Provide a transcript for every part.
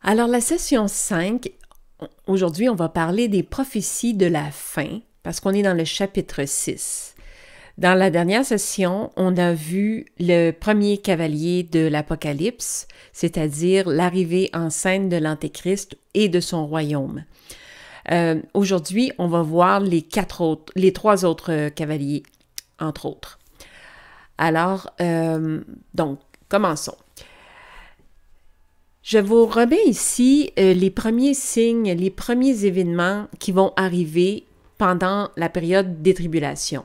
Alors, la session 5, aujourd'hui, on va parler des prophéties de la fin, parce qu'on est dans le chapitre 6. Dans la dernière session, on a vu le premier cavalier de l'Apocalypse, c'est-à-dire l'arrivée en scène de l'Antéchrist et de son royaume. Aujourd'hui, on va voir les trois autres cavaliers, entre autres. Alors, donc, commençons. Je vous remets ici les premiers signes, les premiers événements qui vont arriver pendant la période des tribulations.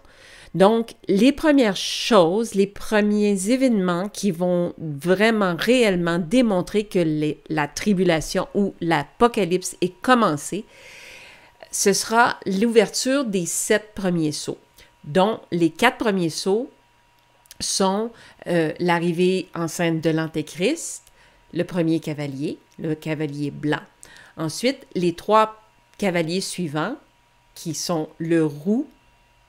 Donc, les premières choses, les premiers événements qui vont vraiment, réellement démontrer que la tribulation ou l'apocalypse est commencée, ce sera l'ouverture des 7 premiers sceaux, dont les 4 premiers sceaux sont l'arrivée en scène de l'Antéchrist, le premier cavalier, le cavalier blanc. Ensuite, les 3 cavaliers suivants, qui sont le roux,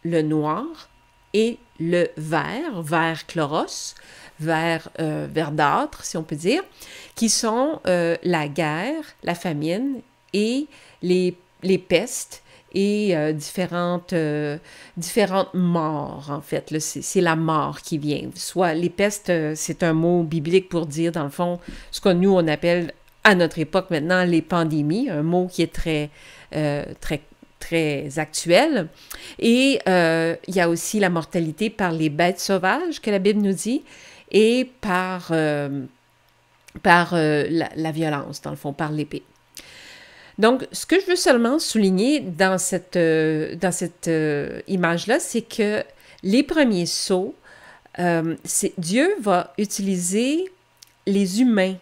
le noir et le vert chloros, vert verdâtre, si on peut dire, qui sont la guerre, la famine et les pestes et différentes morts, en fait. C'est la mort qui vient. Soit les pestes, c'est un mot biblique pour dire, dans le fond, ce que nous, on appelle à notre époque maintenant les pandémies, un mot qui est très actuel. Et il y a aussi la mortalité par les bêtes sauvages que la Bible nous dit et par la violence, dans le fond, par l'épée. Donc, ce que je veux seulement souligner dans cette image-là, c'est que les premiers sceaux, Dieu va utiliser les humains,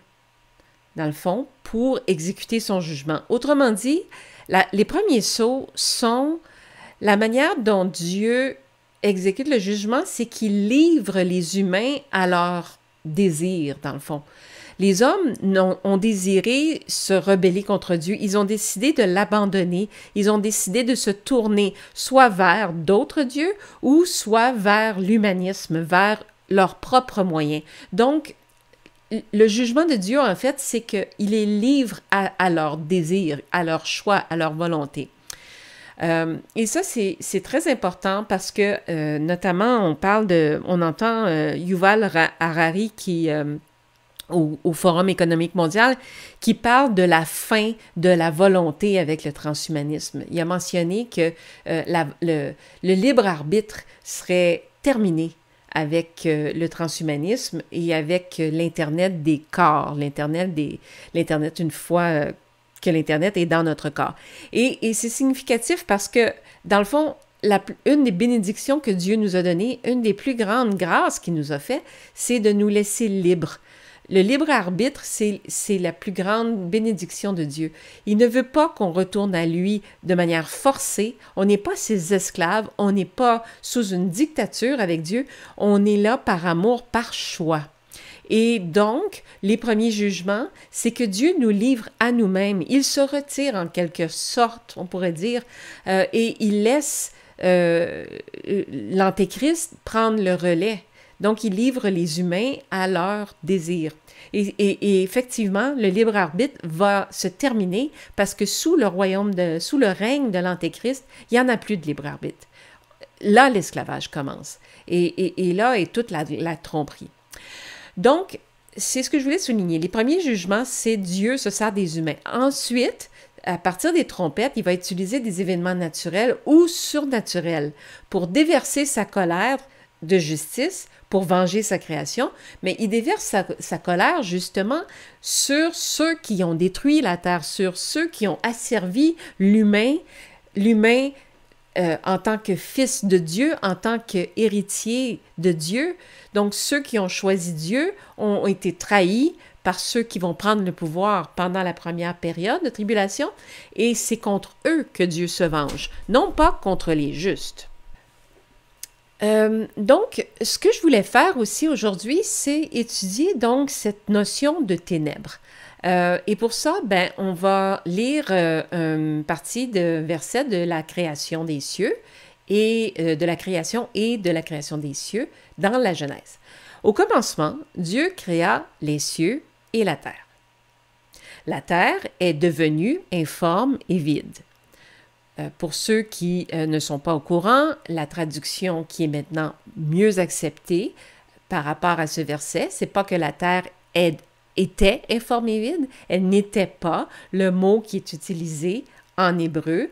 dans le fond, pour exécuter son jugement. Autrement dit, les premiers sceaux sont la manière dont Dieu exécute le jugement, c'est qu'il livre les humains à leur désir, dans le fond. Les hommes ont désiré se rebeller contre Dieu. Ils ont décidé de l'abandonner. Ils ont décidé de se tourner soit vers d'autres dieux ou soit vers l'humanisme, vers leurs propres moyens. Donc, le jugement de Dieu, en fait, c'est qu'il les livre à leur désir, à leur choix, à leur volonté. Et ça, c'est très important parce que, notamment, on entend Yuval Harari qui... au Forum économique mondial, qui parle de la fin de la volonté avec le transhumanisme. Il a mentionné que le libre arbitre serait terminé avec le transhumanisme et avec l'Internet des corps, l'Internet une fois que l'Internet est dans notre corps. Et c'est significatif parce que, dans le fond, une des bénédictions que Dieu nous a données, une des plus grandes grâces qu'il nous a fait, c'est de nous laisser libres. Le libre arbitre, c'est la plus grande bénédiction de Dieu. Il ne veut pas qu'on retourne à lui de manière forcée. On n'est pas ses esclaves, on n'est pas sous une dictature avec Dieu. On est là par amour, par choix. Et donc, les premiers jugements, c'est que Dieu nous livre à nous-mêmes. Il se retire en quelque sorte, on pourrait dire, et il laisse l'Antéchrist prendre le relais. Donc, il livre les humains à leur désir. Et effectivement, le libre arbitre va se terminer parce que sous le règne de l'Antéchrist, il n'y en a plus de libre arbitre. Là, l'esclavage commence. Et là est toute la tromperie. Donc, c'est ce que je voulais souligner. Les premiers jugements, c'est Dieu se sert des humains. Ensuite, à partir des trompettes, il va utiliser des événements naturels ou surnaturels pour déverser sa colère de justice pour venger sa création, mais il déverse sa colère justement sur ceux qui ont détruit la terre, sur ceux qui ont asservi l'humain en tant que fils de Dieu, en tant qu'héritier de Dieu. Donc ceux qui ont choisi Dieu ont été trahis par ceux qui vont prendre le pouvoir pendant la première période de tribulation, et c'est contre eux que Dieu se venge, non pas contre les justes. Donc, ce que je voulais faire aussi aujourd'hui, c'est étudier donc cette notion de ténèbres. Et pour ça, on va lire une partie de versets de la création des cieux et de la création des cieux dans la Genèse. Au commencement, Dieu créa les cieux et la terre. La terre est devenue informe et vide. Pour ceux qui ne sont pas au courant, la traduction qui est maintenant mieux acceptée par rapport à ce verset, c'est pas que la terre était informe et vide, elle n'était pas. Le mot qui est utilisé en hébreu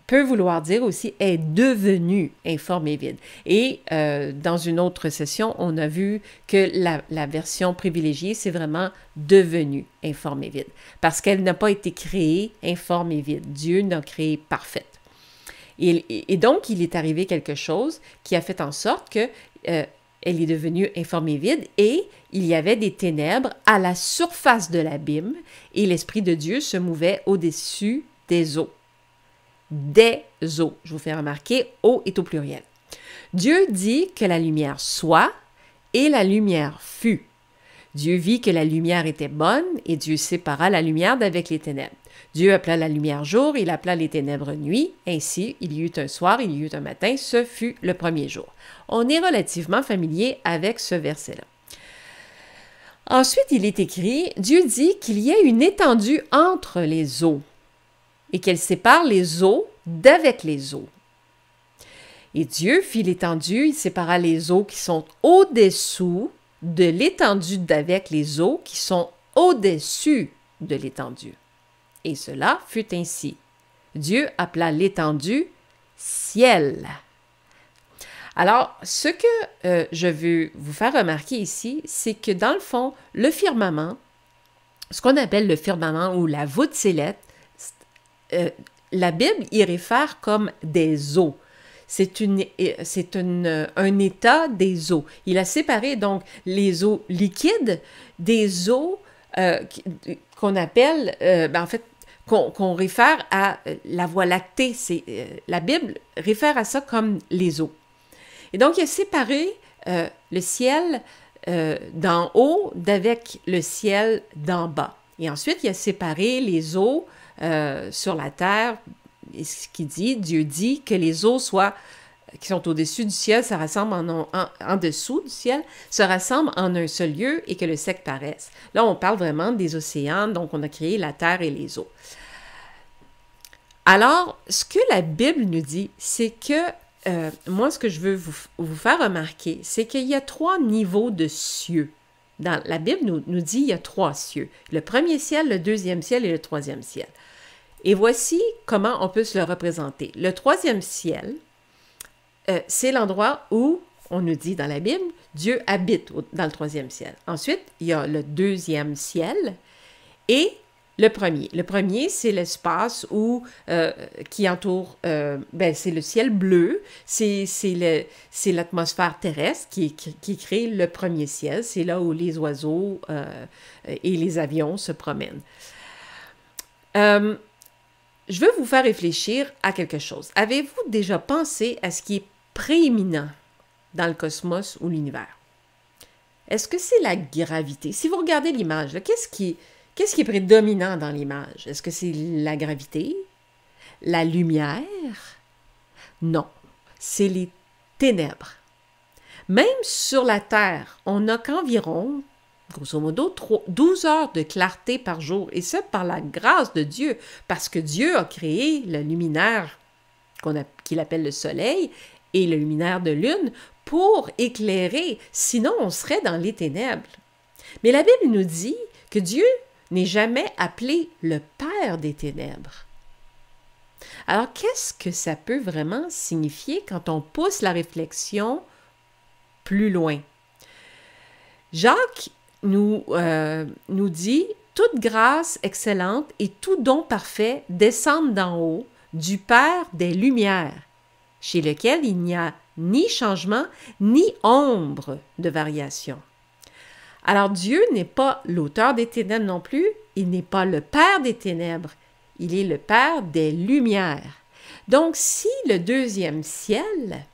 peut vouloir dire aussi est devenue informe et vide. Et dans une autre session, on a vu que la version privilégiée, c'est vraiment devenue informe et vide, parce qu'elle n'a pas été créée informe et vide. Dieu l'a créée parfaite. Et donc, il est arrivé quelque chose qui a fait en sorte que elle est devenue informe et vide, et il y avait des ténèbres à la surface de l'abîme, et l'Esprit de Dieu se mouvait au-dessus des eaux. Des eaux. Je vous fais remarquer, eau est au pluriel. Dieu dit que la lumière soit, et la lumière fut. Dieu vit que la lumière était bonne, et Dieu sépara la lumière d'avec les ténèbres. Dieu appela la lumière jour, il appela les ténèbres nuit. Ainsi, il y eut un soir, il y eut un matin, ce fut le premier jour. On est relativement familier avec ce verset-là. Ensuite, il est écrit, Dieu dit qu'il y a une étendue entre les eaux et qu'elle sépare les eaux d'avec les eaux. Et Dieu fit l'étendue, il sépara les eaux qui sont au-dessous de l'étendue d'avec les eaux qui sont au-dessus de l'étendue. Et cela fut ainsi. Dieu appela l'étendue ciel. Alors, ce que je veux vous faire remarquer ici, c'est que dans le fond, le firmament, ce qu'on appelle le firmament ou la voûte céleste, la Bible y réfère comme des eaux. C'est un état des eaux. Il a séparé donc les eaux liquides des eaux qu'on appelle, en fait, qu'on réfère à la Voie lactée. La Bible réfère à ça comme les eaux. Et donc, il a séparé le ciel d'en haut d'avec le ciel d'en bas. Et ensuite, il a séparé les eaux sur la terre. Et ce qu'il dit, Dieu dit que les eaux qui sont au-dessus du ciel se rassemblent en dessous du ciel, se rassemblent en un seul lieu et que le sec paraisse. Là, on parle vraiment des océans, donc on a créé la terre et les eaux. Alors, ce que la Bible nous dit, c'est que, moi, ce que je veux vous faire remarquer, c'est qu'il y a 3 niveaux de cieux. Dans la Bible nous dit qu'il y a 3 cieux. Le premier ciel, le deuxième ciel et le troisième ciel. Et voici comment on peut se le représenter. Le troisième ciel, c'est l'endroit où, on nous dit dans la Bible, Dieu habite dans le troisième ciel. Ensuite, il y a le deuxième ciel et le premier. Le premier, c'est l'espace qui entoure, c'est le ciel bleu, c'est l'atmosphère terrestre qui crée le premier ciel. C'est là où les oiseaux et les avions se promènent. Je veux vous faire réfléchir à quelque chose. Avez-vous déjà pensé à ce qui est prééminent dans le cosmos ou l'univers? Est-ce que c'est la gravité? Si vous regardez l'image, qu'est-ce qui est prédominant dans l'image? Est-ce que c'est la gravité? La lumière? Non, c'est les ténèbres. Même sur la Terre, on n'a qu'environ, grosso modo, 12 heures de clarté par jour, et ça par la grâce de Dieu, parce que Dieu a créé le luminaire qu'il appelle le soleil et le luminaire de lune pour éclairer, sinon on serait dans les ténèbres. Mais la Bible nous dit que Dieu n'est jamais appelé le Père des ténèbres. Alors, qu'est-ce que ça peut vraiment signifier quand on pousse la réflexion plus loin? Jacques nous dit « Toute grâce excellente et tout don parfait descendent d'en haut, du Père des Lumières, chez lequel il n'y a ni changement, ni ombre de variation. » Alors Dieu n'est pas l'auteur des ténèbres non plus, il n'est pas le Père des ténèbres, il est le Père des Lumières. Donc si le deuxième ciel,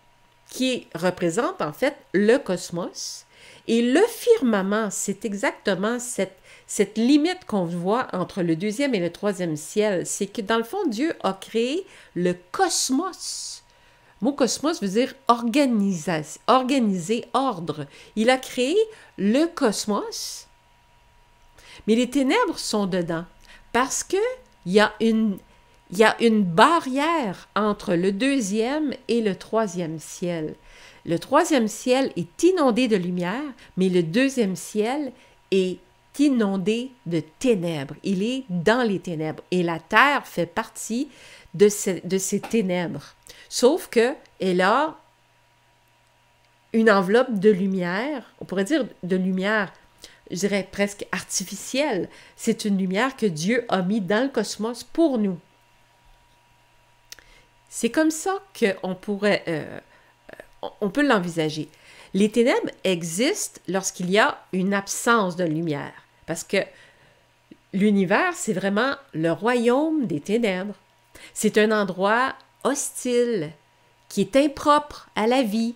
qui représente en fait le cosmos, et le firmament, c'est exactement cette limite qu'on voit entre le deuxième et le troisième ciel, c'est que dans le fond, Dieu a créé le cosmos. Le mot cosmos veut dire organiser, ordre. Il a créé le cosmos, mais les ténèbres sont dedans. Parce que il y a une barrière entre le deuxième et le troisième ciel. Le troisième ciel est inondé de lumière, mais le deuxième ciel est inondé de ténèbres. Il est dans les ténèbres et la terre fait partie de ces ténèbres. Sauf qu'elle a une enveloppe de lumière, on pourrait dire de lumière, je dirais presque artificielle. C'est une lumière que Dieu a mis dans le cosmos pour nous. C'est comme ça qu'on pourrait, on peut l'envisager. Les ténèbres existent lorsqu'il y a une absence de lumière, parce que l'univers, c'est vraiment le royaume des ténèbres. C'est un endroit hostile, qui est impropre à la vie.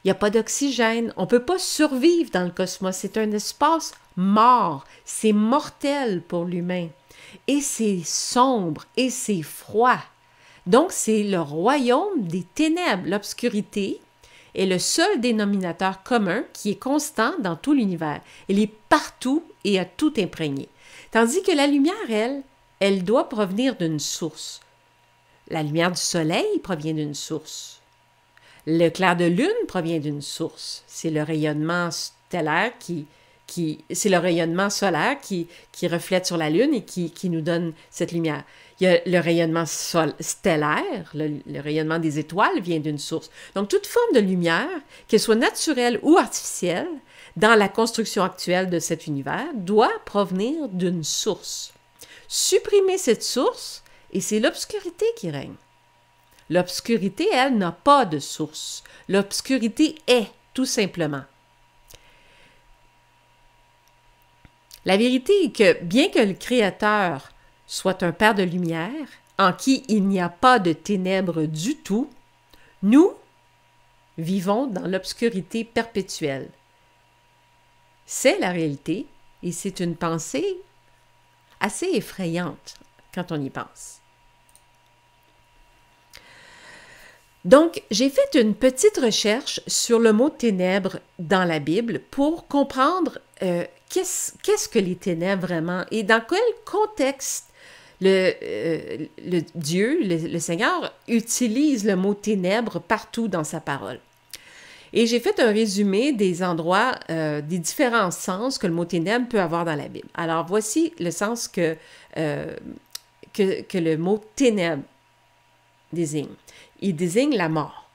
Il n'y a pas d'oxygène. On ne peut pas survivre dans le cosmos. C'est un espace mort. C'est mortel pour l'humain. Et c'est sombre et c'est froid. Donc, c'est le royaume des ténèbres. L'obscurité est le seul dénominateur commun qui est constant dans tout l'univers. Elle est partout et a tout imprégné. Tandis que la lumière, elle doit provenir d'une source. La lumière du soleil provient d'une source. Le clair de lune provient d'une source. C'est le rayonnement stellaire c'est le rayonnement solaire qui reflète sur la lune et qui nous donne cette lumière. Il y a le rayonnement stellaire, le rayonnement des étoiles vient d'une source. Donc, toute forme de lumière, qu'elle soit naturelle ou artificielle, dans la construction actuelle de cet univers, doit provenir d'une source. Supprimer cette source, et c'est l'obscurité qui règne. L'obscurité, elle, n'a pas de source. L'obscurité est, tout simplement. La vérité est que, bien que le Créateur soit un Père de lumière, en qui il n'y a pas de ténèbres du tout, nous vivons dans l'obscurité perpétuelle. C'est la réalité, et c'est une pensée assez effrayante quand on y pense. Donc, j'ai fait une petite recherche sur le mot ténèbres dans la Bible pour comprendre qu'est-ce que les ténèbres vraiment et dans quel contexte le Dieu, le Seigneur, utilise le mot ténèbres partout dans sa parole. Et j'ai fait un résumé des endroits, des différents sens que le mot ténèbres peut avoir dans la Bible. Alors, voici le sens que le mot ténèbres désigne. Il désigne la mort.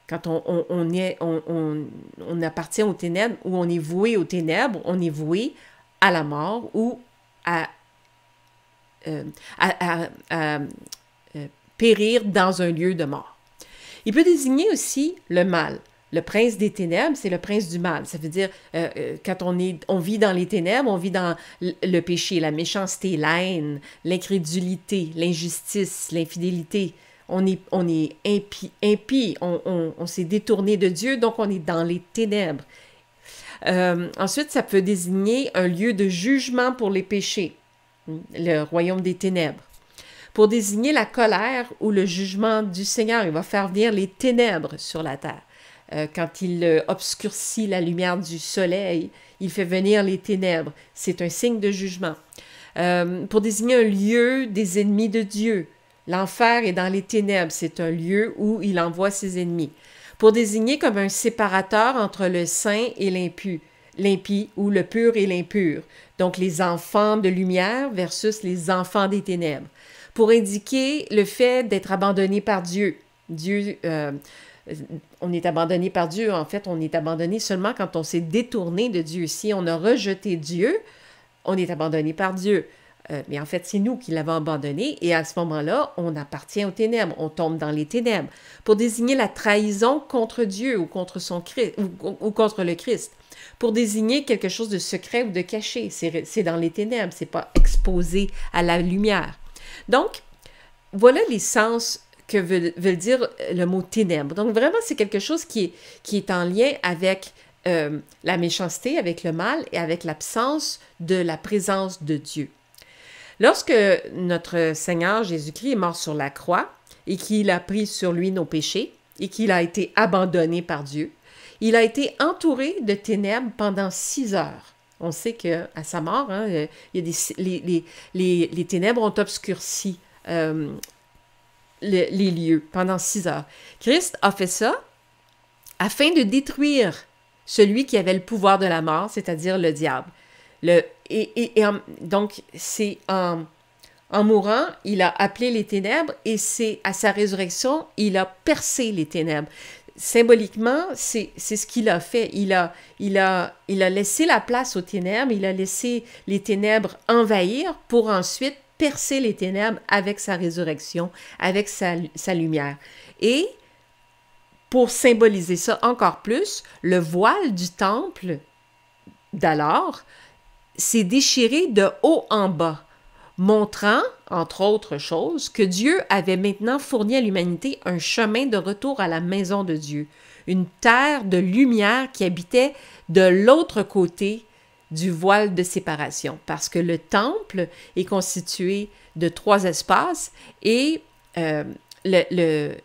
Quand on appartient aux ténèbres ou on est voué aux ténèbres, on est voué à la mort ou à périr dans un lieu de mort. Il peut désigner aussi le mal. Le prince des ténèbres, c'est le prince du mal. Ça veut dire, quand on vit dans les ténèbres, on vit dans le péché, la méchanceté, la haine, l'incrédulité, l'injustice, l'infidélité. On est impie, on s'est détourné de Dieu, donc on est dans les ténèbres. Ensuite, ça peut désigner un lieu de jugement pour les péchés, le royaume des ténèbres. Pour désigner la colère ou le jugement du Seigneur, il va faire venir les ténèbres sur la terre. Quand il obscurcit la lumière du soleil, il fait venir les ténèbres. C'est un signe de jugement. Pour désigner un lieu des ennemis de Dieu, l'enfer est dans les ténèbres. C'est un lieu où il envoie ses ennemis. Pour désigner comme un séparateur entre le saint et l'impie ou le pur et l'impur. Donc les enfants de lumière versus les enfants des ténèbres. Pour indiquer le fait d'être abandonné par Dieu. On est abandonné par Dieu. En fait, on est abandonné seulement quand on s'est détourné de Dieu. Si on a rejeté Dieu, on est abandonné par Dieu. Mais en fait, c'est nous qui l'avons abandonné et à ce moment-là, on appartient aux ténèbres, on tombe dans les ténèbres. Pour désigner la trahison contre Dieu ou contre son Christ, ou contre le Christ. Pour désigner quelque chose de secret ou de caché, c'est dans les ténèbres, c'est pas exposé à la lumière. Donc, voilà les sens que veut dire le mot ténèbres. Donc, vraiment, c'est quelque chose qui est en lien avec la méchanceté, avec le mal et avec l'absence de la présence de Dieu. Lorsque notre Seigneur Jésus-Christ est mort sur la croix et qu'il a pris sur lui nos péchés et qu'il a été abandonné par Dieu, il a été entouré de ténèbres pendant 6 heures. On sait qu'à sa mort, hein, il y a les ténèbres ont obscurci les lieux pendant 6 heures. Christ a fait ça afin de détruire celui qui avait le pouvoir de la mort, c'est-à-dire le diable. Donc, c'est en mourant, il a appelé les ténèbres et c'est à sa résurrection, il a percé les ténèbres. Symboliquement, c'est ce qu'il a fait. Il a laissé la place aux ténèbres, il a laissé les ténèbres envahir pour ensuite percer les ténèbres avec sa résurrection, avec sa lumière. Et pour symboliser ça encore plus, le voile du temple d'alors s'est déchiré de haut en bas, montrant, entre autres choses, que Dieu avait maintenant fourni à l'humanité un chemin de retour à la maison de Dieu, une terre de lumière qui habitait de l'autre côté du voile de séparation, parce que le temple est constitué de 3 espaces et de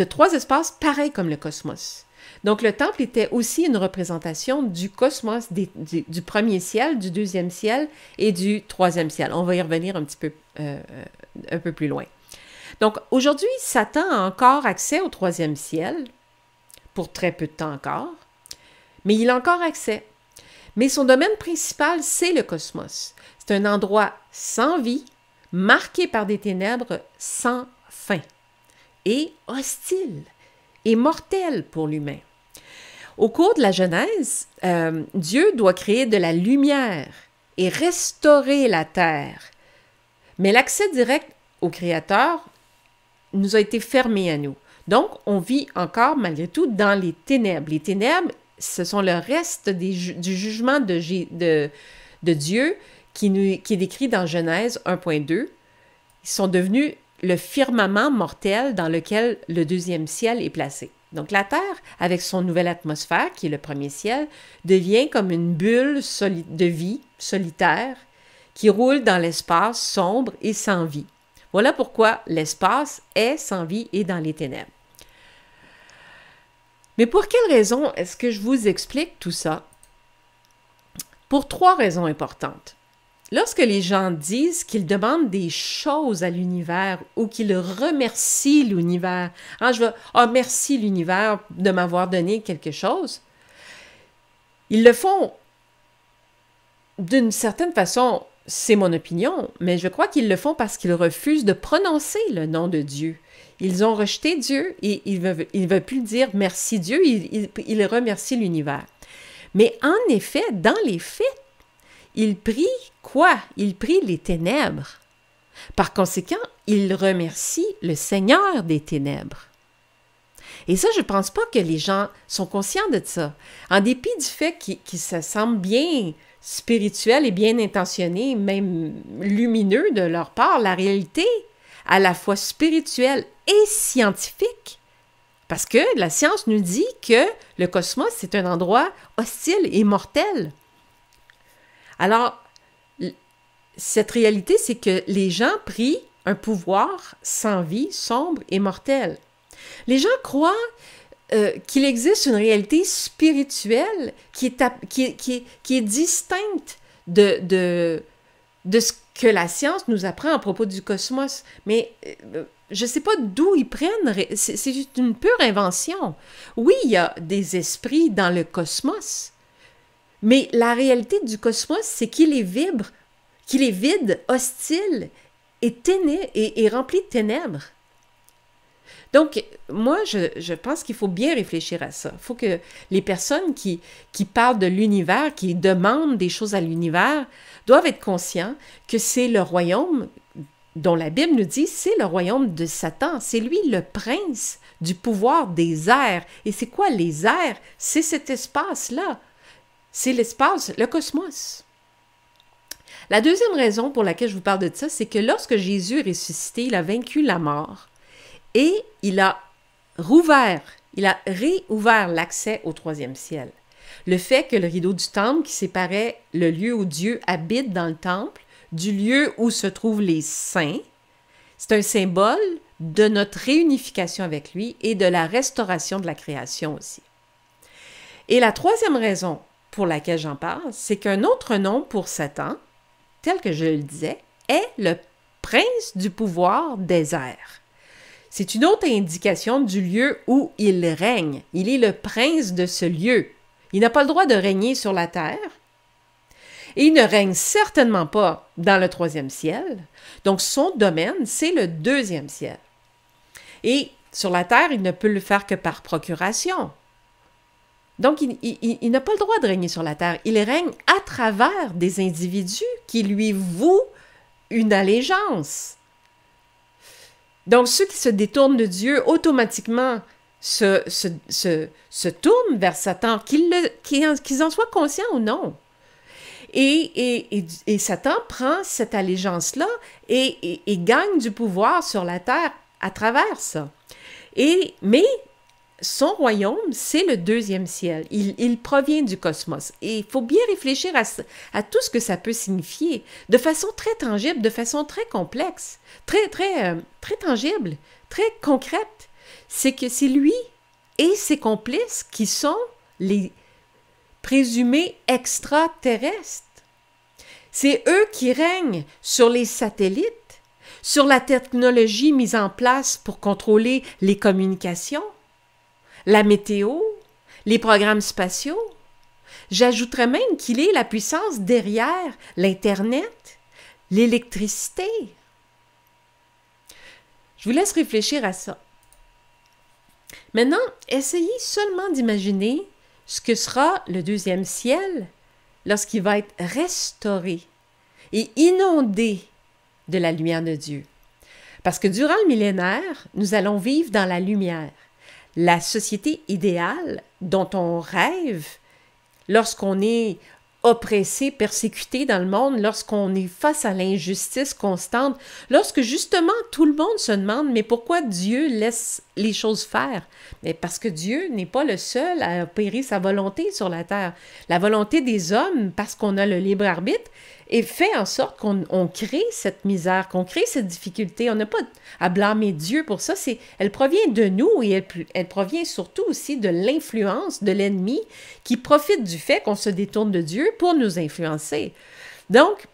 3 espaces pareils comme le cosmos. Donc, le temple était aussi une représentation du cosmos, du premier ciel, du deuxième ciel et du troisième ciel. On va y revenir un peu plus loin. Donc, aujourd'hui, Satan a encore accès au troisième ciel, pour très peu de temps encore, mais il a encore accès. Mais son domaine principal, c'est le cosmos. C'est un endroit sans vie, marqué par des ténèbres sans fin, et hostile et mortel pour l'humain. Au cours de la Genèse, Dieu doit créer de la lumière et restaurer la terre. Mais l'accès direct au Créateur nous a été fermé à nous. Donc, on vit encore, malgré tout, dans les ténèbres. Les ténèbres, ce sont le reste du jugement de Dieu qui est décrit dans Genèse 1.2. Ils sont devenus le firmament mortel dans lequel le deuxième ciel est placé. Donc, la Terre, avec son nouvelle atmosphère, qui est le premier ciel, devient comme une bulle de vie solitaire qui roule dans l'espace sombre et sans vie. Voilà pourquoi l'espace est sans vie et dans les ténèbres. Mais pour quelle raison est-ce que je vous explique tout ça? Pour 3 raisons importantes. Lorsque les gens disent qu'ils demandent des choses à l'univers ou qu'ils remercient l'univers, merci l'univers de m'avoir donné quelque chose, ils le font d'une certaine façon, c'est mon opinion, mais je crois qu'ils le font parce qu'ils refusent de prononcer le nom de Dieu. Ils ont rejeté Dieu et ils ne veulent plus dire merci Dieu, ils remercient l'univers. Mais en effet, dans les faits, ils prient quoi? Ils prient les ténèbres. Par conséquent, ils remercient le Seigneur des ténèbres. Et ça, je ne pense pas que les gens sont conscients de ça. En dépit du fait qu'ils se semblent bien spirituels et bien intentionnés, même lumineux de leur part, la réalité, à la fois spirituelle et scientifique, parce que la science nous dit que le cosmos, c'est un endroit hostile et mortel. Alors, cette réalité, c'est que les gens prient un pouvoir sans vie, sombre et mortel. Les gens croient qu'il existe une réalité spirituelle qui est distincte de ce que la science nous apprend à propos du cosmos. Mais je ne sais pas d'où ils prennent, c'est une pure invention. Oui, il y a des esprits dans le cosmos, mais la réalité du cosmos, c'est qu'il est vide, hostile et rempli de ténèbres. Donc, moi, je pense qu'il faut bien réfléchir à ça. Il faut que les personnes qui parlent de l'univers, qui demandent des choses à l'univers, doivent être conscients que c'est le royaume dont la Bible nous dit, c'est le royaume de Satan. C'est lui le prince du pouvoir des airs. Et c'est quoi les airs? C'est cet espace-là. C'est l'espace, le cosmos. La deuxième raison pour laquelle je vous parle de ça, c'est que lorsque Jésus est ressuscité, il a vaincu la mort et il a réouvert l'accès au troisième ciel. Le fait que le rideau du temple qui séparait le lieu où Dieu habite dans le temple du lieu où se trouvent les saints, c'est un symbole de notre réunification avec lui et de la restauration de la création aussi. Et la troisième raison pour laquelle j'en parle, c'est qu'un autre nom pour Satan, tel que je le disais, est le prince du pouvoir des airs. C'est une autre indication du lieu où il règne. Il est le prince de ce lieu. Il n'a pas le droit de régner sur la terre. Et il ne règne certainement pas dans le 3e ciel. Donc, son domaine, c'est le 2e ciel. Et sur la terre, il ne peut le faire que par procuration. Donc, il n'a pas le droit de régner sur la terre. Il règne à travers des individus qui lui vouent une allégeance. Donc, ceux qui se détournent de Dieu, automatiquement, se tournent vers Satan, qu'ils en soient conscients ou non. Et Satan prend cette allégeance-là et gagne du pouvoir sur la terre à travers ça. Mais son royaume, c'est le 2e ciel. Il provient du cosmos. Et il faut bien réfléchir à tout ce que ça peut signifier, de façon très tangible, de façon très complexe, très tangible, très concrète. C'est que c'est lui et ses complices qui sont les présumés extraterrestres. C'est eux qui règnent sur les satellites, sur la technologie mise en place pour contrôler les communications, la météo, les programmes spatiaux. J'ajouterais même qu'il est la puissance derrière l'Internet, l'électricité. Je vous laisse réfléchir à ça. Maintenant, essayez seulement d'imaginer ce que sera le 2e ciel lorsqu'il va être restauré et inondé de la lumière de Dieu. Parce que durant le millénaire, nous allons vivre dans la lumière. La société idéale dont on rêve lorsqu'on est oppressé, persécuté dans le monde, lorsqu'on est face à l'injustice constante, lorsque justement tout le monde se demande, mais pourquoi Dieu laisse les choses faire? Mais parce que Dieu n'est pas le seul à opérer sa volonté sur la terre. La volonté des hommes, parce qu'on a le libre arbitre, et fait en sorte qu'on crée cette misère, qu'on crée cette difficulté. On n'a pas à blâmer Dieu pour ça. Elle provient de nous et elle provient surtout aussi de l'influence de l'ennemi qui profite du fait qu'on se détourne de Dieu pour nous influencer. Donc,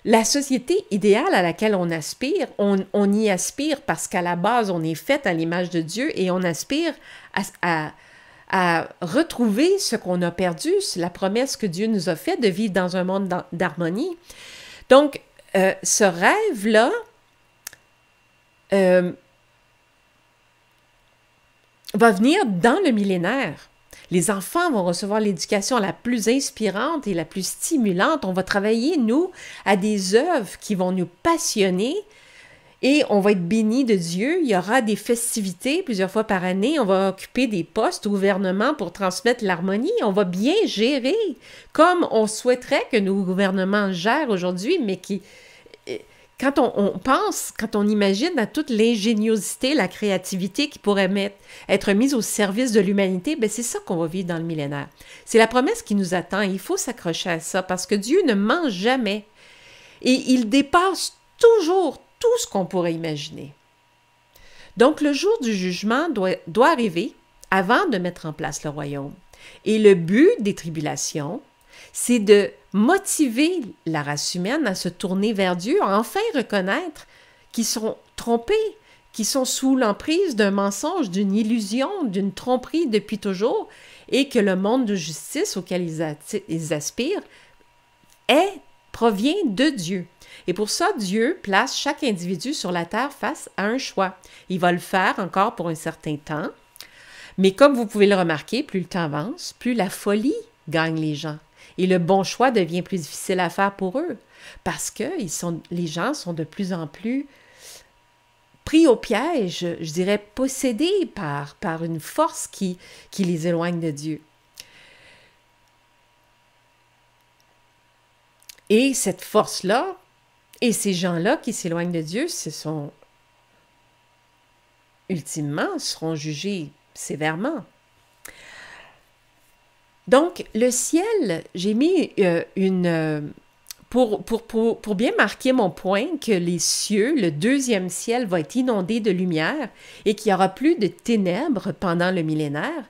la société idéale à laquelle on aspire, on y aspire parce qu'à la base, on est fait à l'image de Dieu et on aspire à retrouver ce qu'on a perdu, la promesse que Dieu nous a faite de vivre dans un monde d'harmonie. Donc, ce rêve-là va venir dans le millénaire. Les enfants vont recevoir l'éducation la plus inspirante et la plus stimulante. On va travailler, nous, à des œuvres qui vont nous passionner. Et on va être bénis de Dieu. Il y aura des festivités plusieurs fois par année. On va occuper des postes au gouvernement pour transmettre l'harmonie. On va bien gérer comme on souhaiterait que nos gouvernements gèrent aujourd'hui, mais quand on pense, quand on imagine à toute l'ingéniosité, la créativité qui pourrait être mise au service de l'humanité, bien c'est ça qu'on va vivre dans le millénaire. C'est la promesse qui nous attend. Il faut s'accrocher à ça parce que Dieu ne ment jamais. Et il dépasse toujours tout ce qu'on pourrait imaginer. Donc, le jour du jugement doit arriver avant de mettre en place le royaume. Et le but des tribulations, c'est de motiver la race humaine à se tourner vers Dieu, à enfin reconnaître qu'ils sont trompés, qu'ils sont sous l'emprise d'un mensonge, d'une illusion, d'une tromperie depuis toujours, et que le monde de justice auquel ils aspirent provient de Dieu. Et pour ça, Dieu place chaque individu sur la terre face à un choix. Il va le faire encore pour un certain temps, mais comme vous pouvez le remarquer, plus le temps avance, plus la folie gagne les gens. Et le bon choix devient plus difficile à faire pour eux, parce que les gens sont de plus en plus pris au piège, je dirais possédés par une force qui les éloigne de Dieu. Et cette force-là, et ces gens-là qui s'éloignent de Dieu, ultimement, seront jugés sévèrement. Donc, le ciel, j'ai mis pour bien marquer mon point que les cieux, le 2e ciel va être inondé de lumière et qu'il n'y aura plus de ténèbres pendant le millénaire,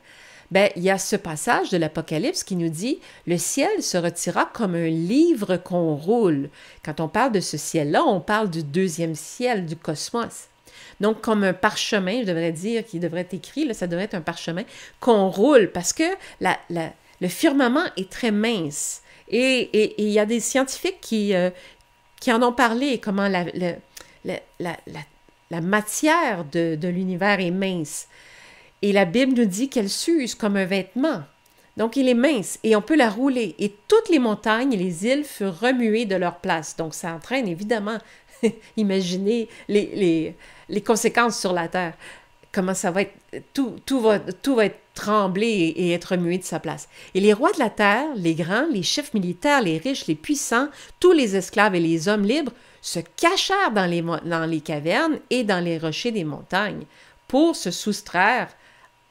ben, il y a ce passage de l'Apocalypse qui nous dit « Le ciel se retira comme un livre qu'on roule ». Quand on parle de ce ciel-là, on parle du deuxième ciel, du cosmos. Donc, comme un parchemin, je devrais dire, qui devrait être écrit, là, ça devrait être un parchemin qu'on roule parce que le firmament est très mince. Et il y a des scientifiques qui en ont parlé, comment la matière de l'univers est mince. Et la Bible nous dit qu'elle s'use comme un vêtement. Donc, il est mince et on peut la rouler. Et toutes les montagnes et les îles furent remuées de leur place. Donc, ça entraîne évidemment, imaginez les conséquences sur la terre. Comment ça va être, tout va être tremblé et être remué de sa place. Et les rois de la terre, les grands, les chefs militaires, les riches, les puissants, tous les esclaves et les hommes libres se cachèrent dans les cavernes et dans les rochers des montagnes pour se soustraire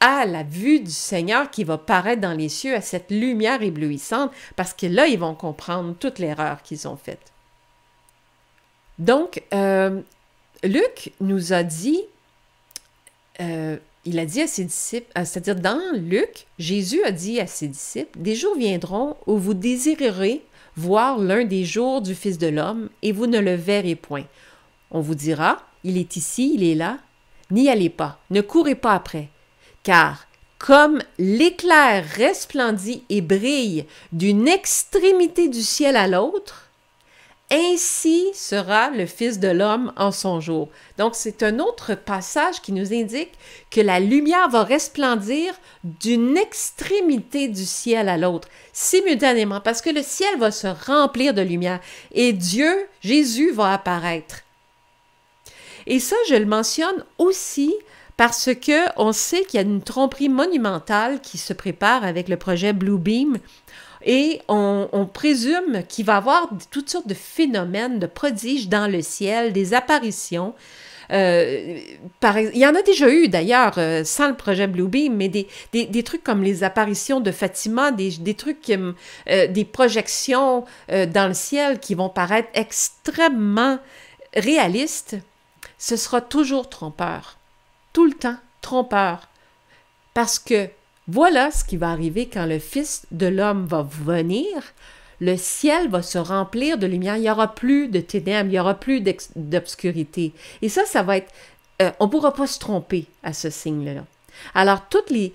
à la vue du Seigneur qui va paraître dans les cieux, à cette lumière éblouissante, parce que là, ils vont comprendre toute l'erreur qu'ils ont faite. Donc, Luc nous a dit, il a dit à ses disciples, c'est-à-dire dans Luc, Jésus a dit à ses disciples, « Des jours viendront où vous désirerez voir l'un des jours du Fils de l'homme, et vous ne le verrez point. On vous dira, il est ici, il est là, n'y allez pas, ne courez pas après. Car comme l'éclair resplendit et brille d'une extrémité du ciel à l'autre, ainsi sera le Fils de l'homme en son jour. » Donc, c'est un autre passage qui nous indique que la lumière va resplendir d'une extrémité du ciel à l'autre, simultanément, parce que le ciel va se remplir de lumière et Dieu, Jésus, va apparaître. Et ça, je le mentionne aussi parce qu'on sait qu'il y a une tromperie monumentale qui se prépare avec le projet Bluebeam et on présume qu'il va y avoir toutes sortes de phénomènes, de prodiges dans le ciel, des apparitions. Il y en a déjà eu d'ailleurs sans le projet Bluebeam, mais des trucs comme les apparitions de Fatima, des trucs, des projections dans le ciel qui vont paraître extrêmement réalistes. Ce sera toujours trompeur. Tout le temps, trompeur. Parce que voilà ce qui va arriver quand le Fils de l'homme va venir. Le ciel va se remplir de lumière. Il n'y aura plus de ténèbres, il n'y aura plus d'obscurité. Et ça va être... on ne pourra pas se tromper à ce signe-là. Alors, toutes les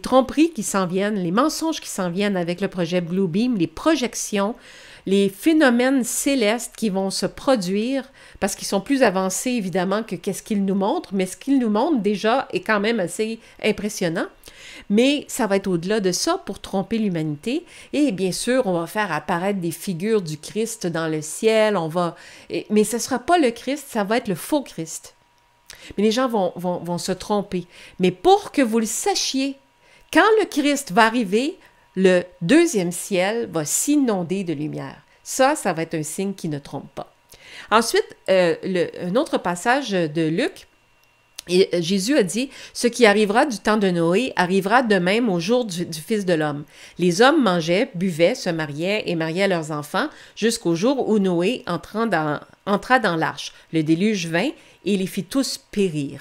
tromperies qui s'en viennent, les mensonges qui s'en viennent avec le projet Bluebeam, les projections, les phénomènes célestes qui vont se produire, parce qu'ils sont plus avancés, évidemment, que qu'est-ce qu'ils nous montrent, mais ce qu'ils nous montrent déjà est quand même assez impressionnant. Mais ça va être au-delà de ça pour tromper l'humanité. Et bien sûr, on va faire apparaître des figures du Christ dans le ciel, mais ce ne sera pas le Christ, ça va être le faux Christ. Mais les gens vont se tromper. Mais pour que vous le sachiez, quand le Christ va arriver, le deuxième ciel va s'inonder de lumière. Ça va être un signe qui ne trompe pas. Ensuite, un autre passage de Luc, Jésus a dit « Ce qui arrivera du temps de Noé arrivera de même au jour du Fils de l'homme. Les hommes mangeaient, buvaient, se mariaient et mariaient leurs enfants jusqu'au jour où Noé entra dans l'arche. Le déluge vint et les fit tous périr. »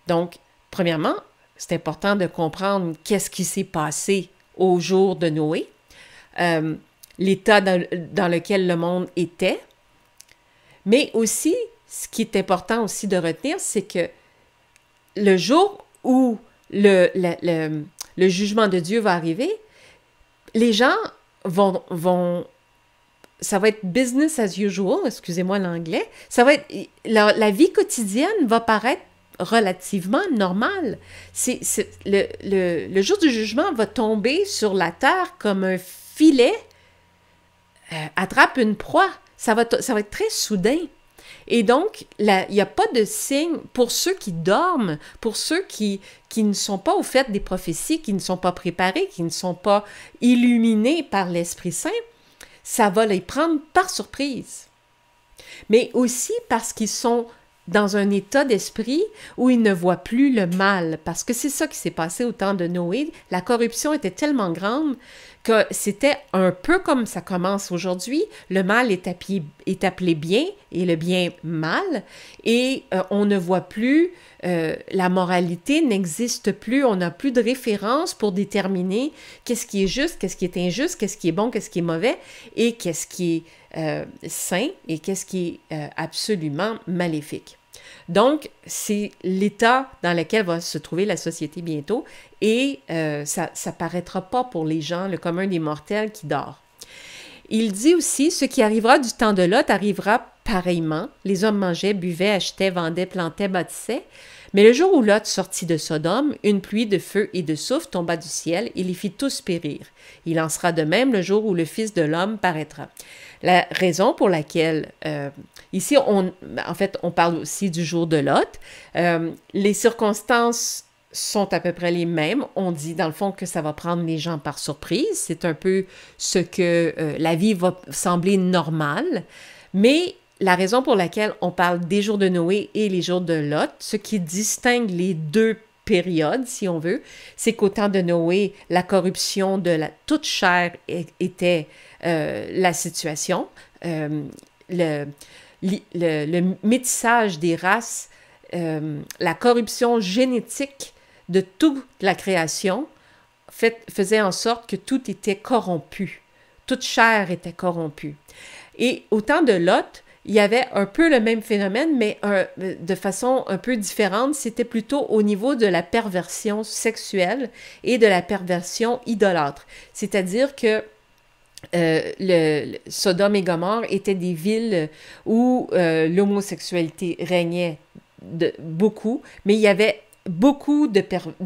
Donc, premièrement, c'est important de comprendre qu'est-ce qui s'est passé au jour de Noé, l'état dans lequel le monde était. Mais aussi, ce qui est important aussi de retenir, c'est que le jour où le jugement de Dieu va arriver, les gens vont ça va être business as usual, excusez-moi l'anglais, ça va être, la vie quotidienne va paraître relativement normale. Le jour du jugement va tomber sur la terre comme un filet attrape une proie. Ça va être très soudain. Et donc, il n'y a pas de signe pour ceux qui dorment, pour ceux qui ne sont pas au fait des prophéties, qui ne sont pas préparés, qui ne sont pas illuminés par l'Esprit Saint. Ça va les prendre par surprise. Mais aussi parce qu'ils sont dans un état d'esprit où ils ne voient plus le mal. Parce que c'est ça qui s'est passé au temps de Noé. La corruption était tellement grande que c'était un peu comme ça commence aujourd'hui. Le mal est appelé bien et le bien mal, et on ne voit plus, la moralité n'existe plus, on n'a plus de référence pour déterminer qu'est-ce qui est juste, qu'est-ce qui est injuste, qu'est-ce qui est bon, qu'est-ce qui est mauvais, et qu'est-ce qui est sain et qu'est-ce qui est absolument maléfique. Donc, c'est l'état dans lequel va se trouver la société bientôt, et ça ne paraîtra pas pour les gens, le commun des mortels qui dort. Il dit aussi, ce qui arrivera du temps de Lot arrivera pareillement. Les hommes mangeaient, buvaient, achetaient, vendaient, plantaient, bâtissaient. Mais le jour où Lot sortit de Sodome, une pluie de feu et de soufre tomba du ciel et les fit tous périr. Il en sera de même le jour où le Fils de l'homme paraîtra. La raison pour laquelle, ici, en fait, on parle aussi du jour de Lot. Les circonstances sont à peu près les mêmes. On dit, dans le fond, que ça va prendre les gens par surprise. C'est un peu ce que la vie va sembler normale. Mais la raison pour laquelle on parle des jours de Noé et les jours de Lot, ce qui distingue les deux périodes, si on veut, c'est qu'au temps de Noé, la corruption de toute chair était la situation. Le métissage des races, la corruption génétique de toute la création faisait en sorte que tout était corrompu. Toute chair était corrompue. Et au temps de Lot, il y avait un peu le même phénomène, mais de façon un peu différente. C'était plutôt au niveau de la perversion sexuelle et de la perversion idolâtre. C'est-à-dire que Sodome et Gomorrhe étaient des villes où l'homosexualité régnait beaucoup, mais il y avait beaucoup de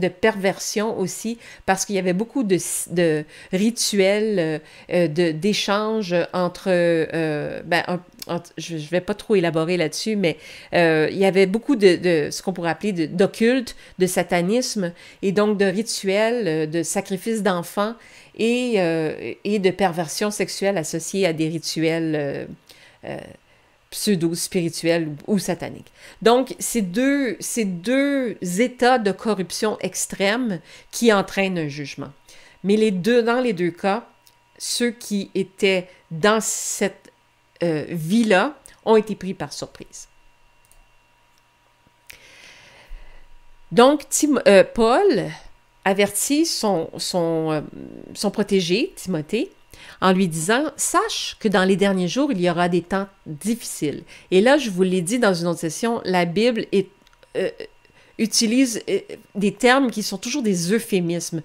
perversion aussi, parce qu'il y avait beaucoup de rituels, d'échanges entre... je ne vais pas trop élaborer là-dessus, mais il y avait beaucoup de ce qu'on pourrait appeler d'occulte, de satanisme, et donc de rituels, de sacrifices d'enfants et de perversion sexuelle associée à des rituels pseudo-spirituels ou sataniques. Donc, c'est deux états de corruption extrême qui entraînent un jugement. Mais dans les deux cas, ceux qui étaient dans cette vie-là ont été pris par surprise. Donc, Paul avertit son protégé, Timothée, en lui disant « Sache que dans les derniers jours, il y aura des temps difficiles. » Et là, je vous l'ai dit dans une autre session, la Bible utilise des termes qui sont toujours des euphémismes.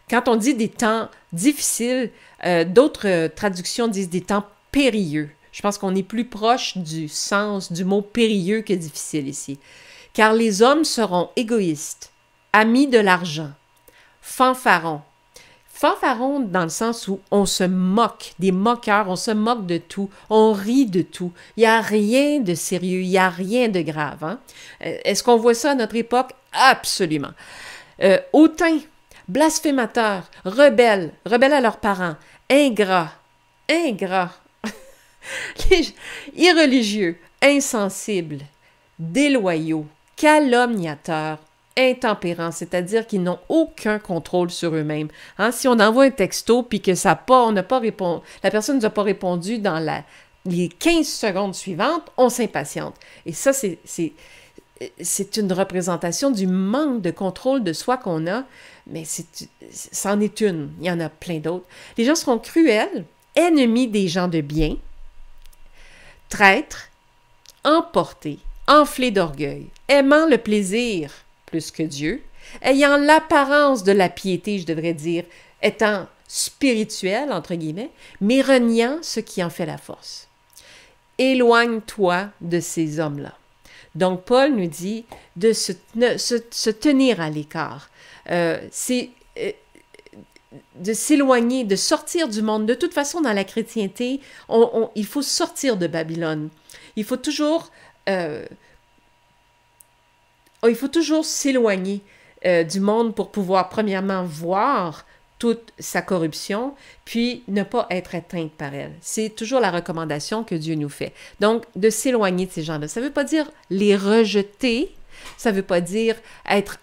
Quand on dit des temps difficiles, d'autres traductions disent des temps périlleux. Je pense qu'on est plus proche du sens du mot périlleux que difficile ici. Car les hommes seront égoïstes, amis de l'argent, fanfarons. Fanfarons dans le sens où on se moque, des moqueurs, on se moque de tout, on rit de tout. Il n'y a rien de sérieux, il n'y a rien de grave. Hein? Est-ce qu'on voit ça à notre époque? Absolument. Hautains, blasphémateurs, rebelles à leurs parents, ingrats, irreligieux, insensibles, déloyaux, calomniateurs, intempérants, c'est-à-dire qu'ils n'ont aucun contrôle sur eux-mêmes. Hein? Si on envoie un texto puis que la personne ne nous a pas répondu dans les 15 secondes suivantes, on s'impatiente. Et ça, c'est une représentation du manque de contrôle de soi qu'on a, mais c'en est une. Il y en a plein d'autres. Les gens seront cruels, ennemis des gens de bien, traîtres, emportés, enflés d'orgueil, aimant le plaisir plus que Dieu, ayant l'apparence de la piété, je devrais dire, étant spirituel, entre guillemets, mais reniant ce qui en fait la force. Éloigne-toi de ces hommes-là. Donc, Paul nous dit de se tenir à l'écart. C'est de s'éloigner, de sortir du monde. De toute façon, dans la chrétienté, il faut sortir de Babylone. Il faut toujours s'éloigner du monde pour pouvoir, premièrement, voir toute sa corruption, puis ne pas être atteinte par elle. C'est toujours la recommandation que Dieu nous fait. Donc, de s'éloigner de ces gens-là. Ça ne veut pas dire les rejeter, ça ne veut pas dire être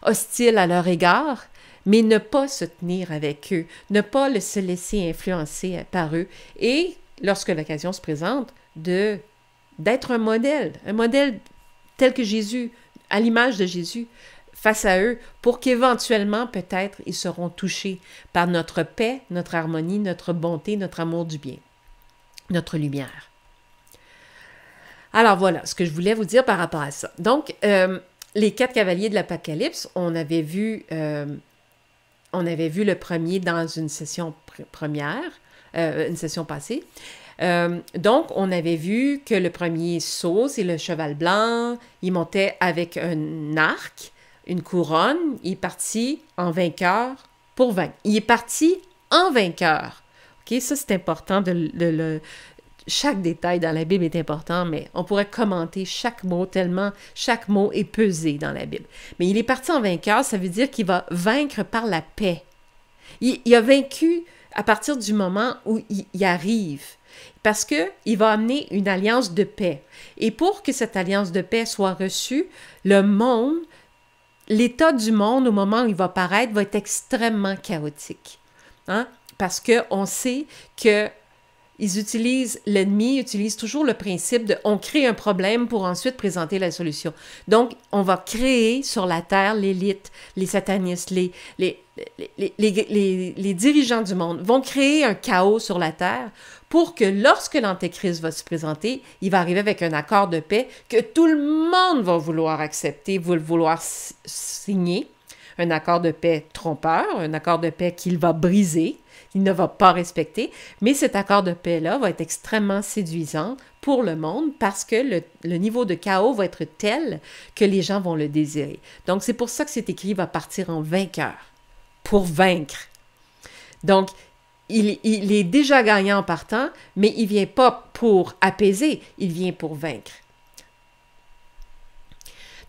hostile à leur égard, mais ne pas se tenir avec eux, ne pas se laisser influencer par eux, et, lorsque l'occasion se présente, d'être un modèle tel que Jésus, à l'image de Jésus, face à eux, pour qu'éventuellement, peut-être, ils seront touchés par notre paix, notre harmonie, notre bonté, notre amour du bien, notre lumière. Alors voilà ce que je voulais vous dire par rapport à ça. Donc, les 4 cavaliers de l'Apocalypse, on avait vu le premier dans une session une session passée. Donc, on avait vu que le premier sceau, c'est le cheval blanc. Il montait avec un arc, une couronne. Il est parti en vainqueur pour vaincre. Il est parti en vainqueur. OK? Ça, c'est important chaque détail dans la Bible est important, mais on pourrait commenter chaque mot tellement chaque mot est pesé dans la Bible. Mais il est parti en vainqueur, ça veut dire qu'il va vaincre par la paix. Il a vaincu à partir du moment où il arrive, parce qu'il va amener une alliance de paix. Et pour que cette alliance de paix soit reçue, l'état du monde au moment où il va paraître va être extrêmement chaotique. Hein? Parce qu'on sait que l'ennemi utilise toujours le principe de on crée un problème pour ensuite présenter la solution. Donc, on va créer sur la terre l'élite, les satanistes, les dirigeants du monde vont créer un chaos sur la terre pour que lorsque l'Antéchrist va se présenter, il va arriver avec un accord de paix que tout le monde va vouloir accepter, va vouloir signer. Un accord de paix trompeur, un accord de paix qu'il va briser, qu'il ne va pas respecter, mais cet accord de paix-là va être extrêmement séduisant pour le monde parce que le niveau de chaos va être tel que les gens vont le désirer. Donc, c'est pour ça que c'est écrit « va partir en vainqueur », pour vaincre. Donc, il est déjà gagnant en partant, mais il ne vient pas pour apaiser, il vient pour vaincre.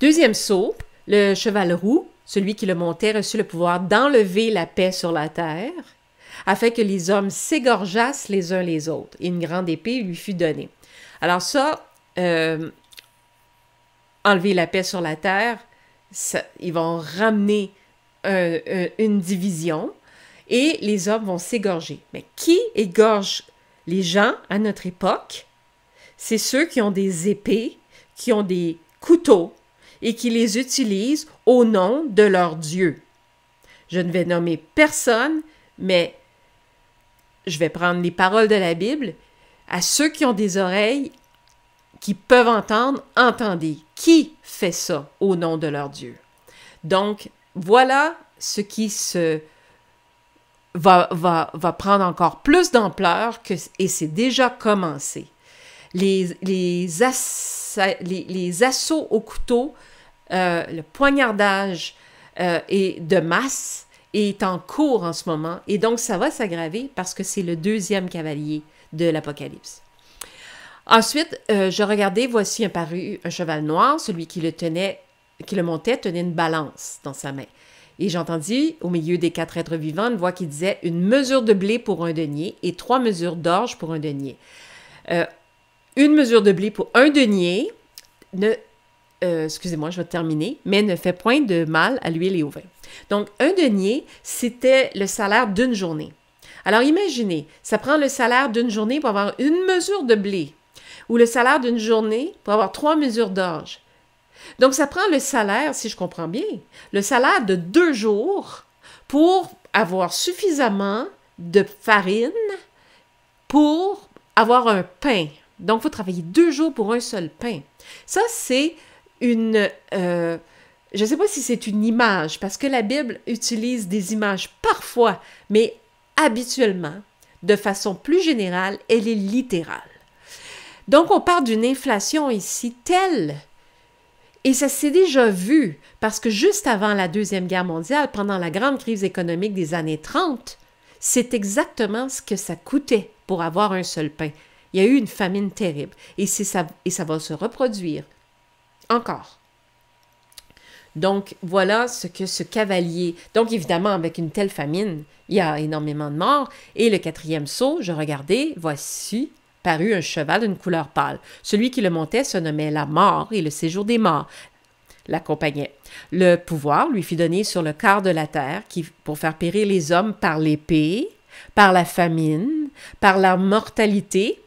Deuxième sceau, le cheval roux, celui qui le montait reçut le pouvoir d'enlever la paix sur la terre, afin que les hommes s'égorgeassent les uns les autres. Et une grande épée lui fut donnée. Alors ça, enlever la paix sur la terre, ils vont ramener une division et les hommes vont s'égorger. Mais qui égorge les gens à notre époque? C'est ceux qui ont des épées, qui ont des couteaux, et qui les utilisent au nom de leur Dieu. Je ne vais nommer personne, mais je vais prendre les paroles de la Bible. À ceux qui ont des oreilles, qui peuvent entendre, entendez. Qui fait ça au nom de leur Dieu? Donc, voilà ce qui va prendre encore plus d'ampleur et c'est déjà commencé. Les assauts au couteau, le poignardage est de masse est en cours en ce moment. Et donc, ça va s'aggraver parce que c'est le deuxième cavalier de l'Apocalypse. Ensuite, je regardais, voici apparu un cheval noir, celui qui le montait tenait une balance dans sa main. Et j'entendis, au milieu des 4 êtres vivants, une voix qui disait « Une mesure de blé pour un denier et 3 mesures d'orge pour un denier. » Une mesure de blé pour un denier, excusez-moi, je vais terminer, mais ne fait point de mal à l'huile et au vin. Donc, un denier, c'était le salaire d'une journée. Alors, imaginez, ça prend le salaire d'une journée pour avoir une mesure de blé, ou le salaire d'une journée pour avoir 3 mesures d'orge. Donc, ça prend le salaire, si je comprends bien, le salaire de 2 jours pour avoir suffisamment de farine pour avoir un pain. Donc, il faut travailler 2 jours pour un seul pain. Ça, c'est une... je ne sais pas si c'est une image, parce que la Bible utilise des images parfois, mais habituellement, de façon plus générale, elle est littérale. Donc, on parle d'une inflation ici telle, et ça s'est déjà vu, parce que juste avant la Deuxième Guerre mondiale, pendant la grande crise économique des années 30, c'est exactement ce que ça coûtait pour avoir un seul pain. Il y a eu une famine terrible, et ça va se reproduire encore. Donc, voilà ce que ce cavalier... Donc, évidemment, avec une telle famine, il y a énormément de morts. Et le 4e sceau, je regardais, voici, parut un cheval d'une couleur pâle. Celui qui le montait se nommait la mort et le séjour des morts. l'accompagnait. Le pouvoir lui fut donné sur le quart de la terre pour faire périr les hommes par l'épée, par la famine, par la mortalité.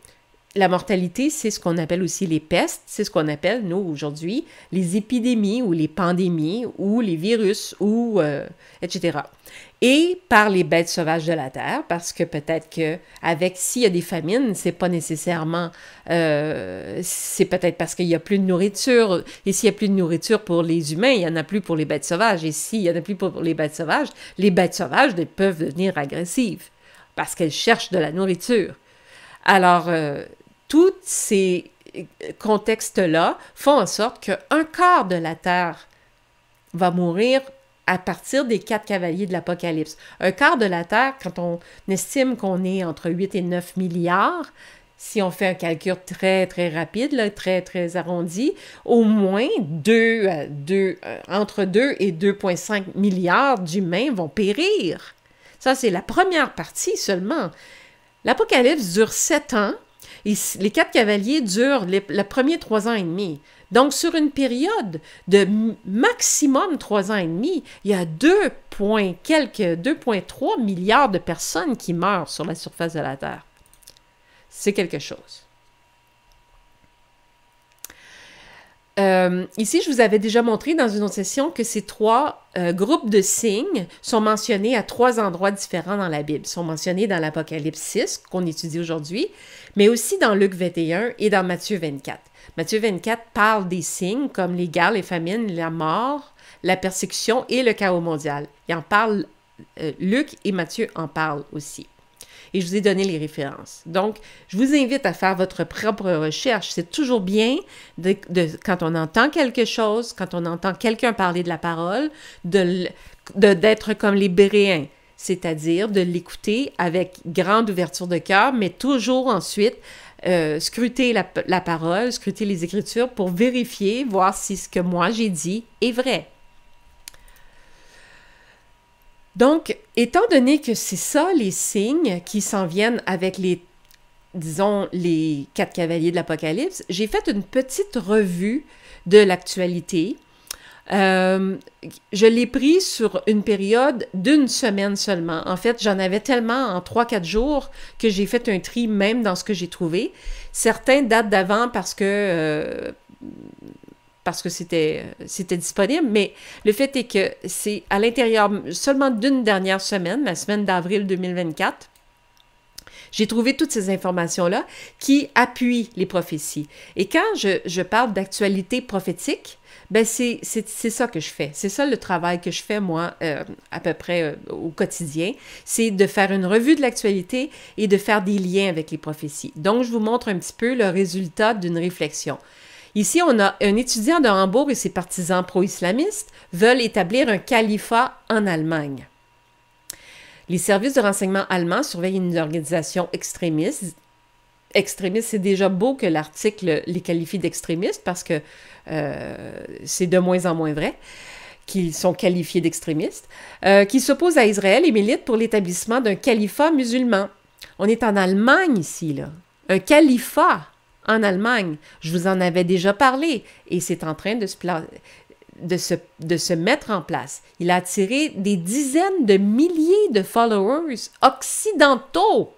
La mortalité, c'est ce qu'on appelle aussi les pestes, c'est ce qu'on appelle, nous, aujourd'hui, les épidémies ou les pandémies ou les virus, ou etc. Et par les bêtes sauvages de la terre, parce que peut-être s'il y a des famines, c'est pas nécessairement, c'est peut-être parce qu'il y a plus de nourriture, et s'il y a plus de nourriture pour les humains, il y en a plus pour les bêtes sauvages, et s'il y en a plus pour les bêtes sauvages peuvent devenir agressives, parce qu'elles cherchent de la nourriture. Alors, tous ces contextes-là font en sorte qu'un quart de la terre va mourir à partir des 4 cavaliers de l'Apocalypse. Un quart de la Terre, quand on estime qu'on est entre 8 et 9 milliards, si on fait un calcul très, très rapide, là, très, très arrondi, au moins entre 2 et 2,5 milliards d'humains vont périr. Ça, c'est la première partie seulement. L'Apocalypse dure 7 ans. Et les 4 cavaliers durent les premiers 3 ans et demi. Donc, sur une période de maximum 3 ans et demi, il y a 2,3 milliards de personnes qui meurent sur la surface de la Terre. C'est quelque chose. Ici, je vous avais déjà montré dans une autre session que ces 3 groupes de signes sont mentionnés à 3 endroits différents dans la Bible. Ils sont mentionnés dans l'Apocalypse 6, qu'on étudie aujourd'hui, mais aussi dans Luc 21 et dans Matthieu 24. Matthieu 24 parle des signes comme les guerres, les famines, la mort, la persécution et le chaos mondial. Il en parle, Luc et Matthieu en parlent aussi. Et je vous ai donné les références. Donc, je vous invite à faire votre propre recherche. C'est toujours bien, quand on entend quelque chose, quand on entend quelqu'un parler de la parole, d'être comme les Béréens, c'est-à-dire de l'écouter avec grande ouverture de cœur, mais toujours ensuite scruter la parole, scruter les Écritures pour vérifier, voir si ce que moi j'ai dit est vrai. Donc, étant donné que c'est ça, les signes qui s'en viennent avec les 4 cavaliers de l'Apocalypse, j'ai fait une petite revue de l'actualité. Je l'ai pris sur une période d'1 semaine seulement. En fait, j'en avais tellement en 3-4 jours que j'ai fait un tri même dans ce que j'ai trouvé. Certains datent d'avant parce que c'était disponible, mais le fait est que c'est à l'intérieur seulement d'une dernière semaine, la semaine d'avril 2024, j'ai trouvé toutes ces informations-là qui appuient les prophéties. Et quand je parle d'actualité prophétique, ben c'est ça que je fais. C'est ça le travail que je fais, moi, à peu près au quotidien. C'est de faire une revue de l'actualité et de faire des liens avec les prophéties. Donc, je vous montre un petit peu le résultat d'une réflexion. Ici, on a un étudiant de Hambourg et ses partisans pro-islamistes veulent établir un califat en Allemagne. Les services de renseignement allemands surveillent une organisation extrémiste. Extrémiste, c'est déjà beau que l'article les qualifie d'extrémistes parce que c'est de moins en moins vrai qu'ils sont qualifiés d'extrémistes, qui s'oppose à Israël et milite pour l'établissement d'un califat musulman. On est en Allemagne ici, là. Un califat en Allemagne. Je vous en avais déjà parlé et c'est en train de se mettre en place. Il a attiré des dizaines de milliers de followers occidentaux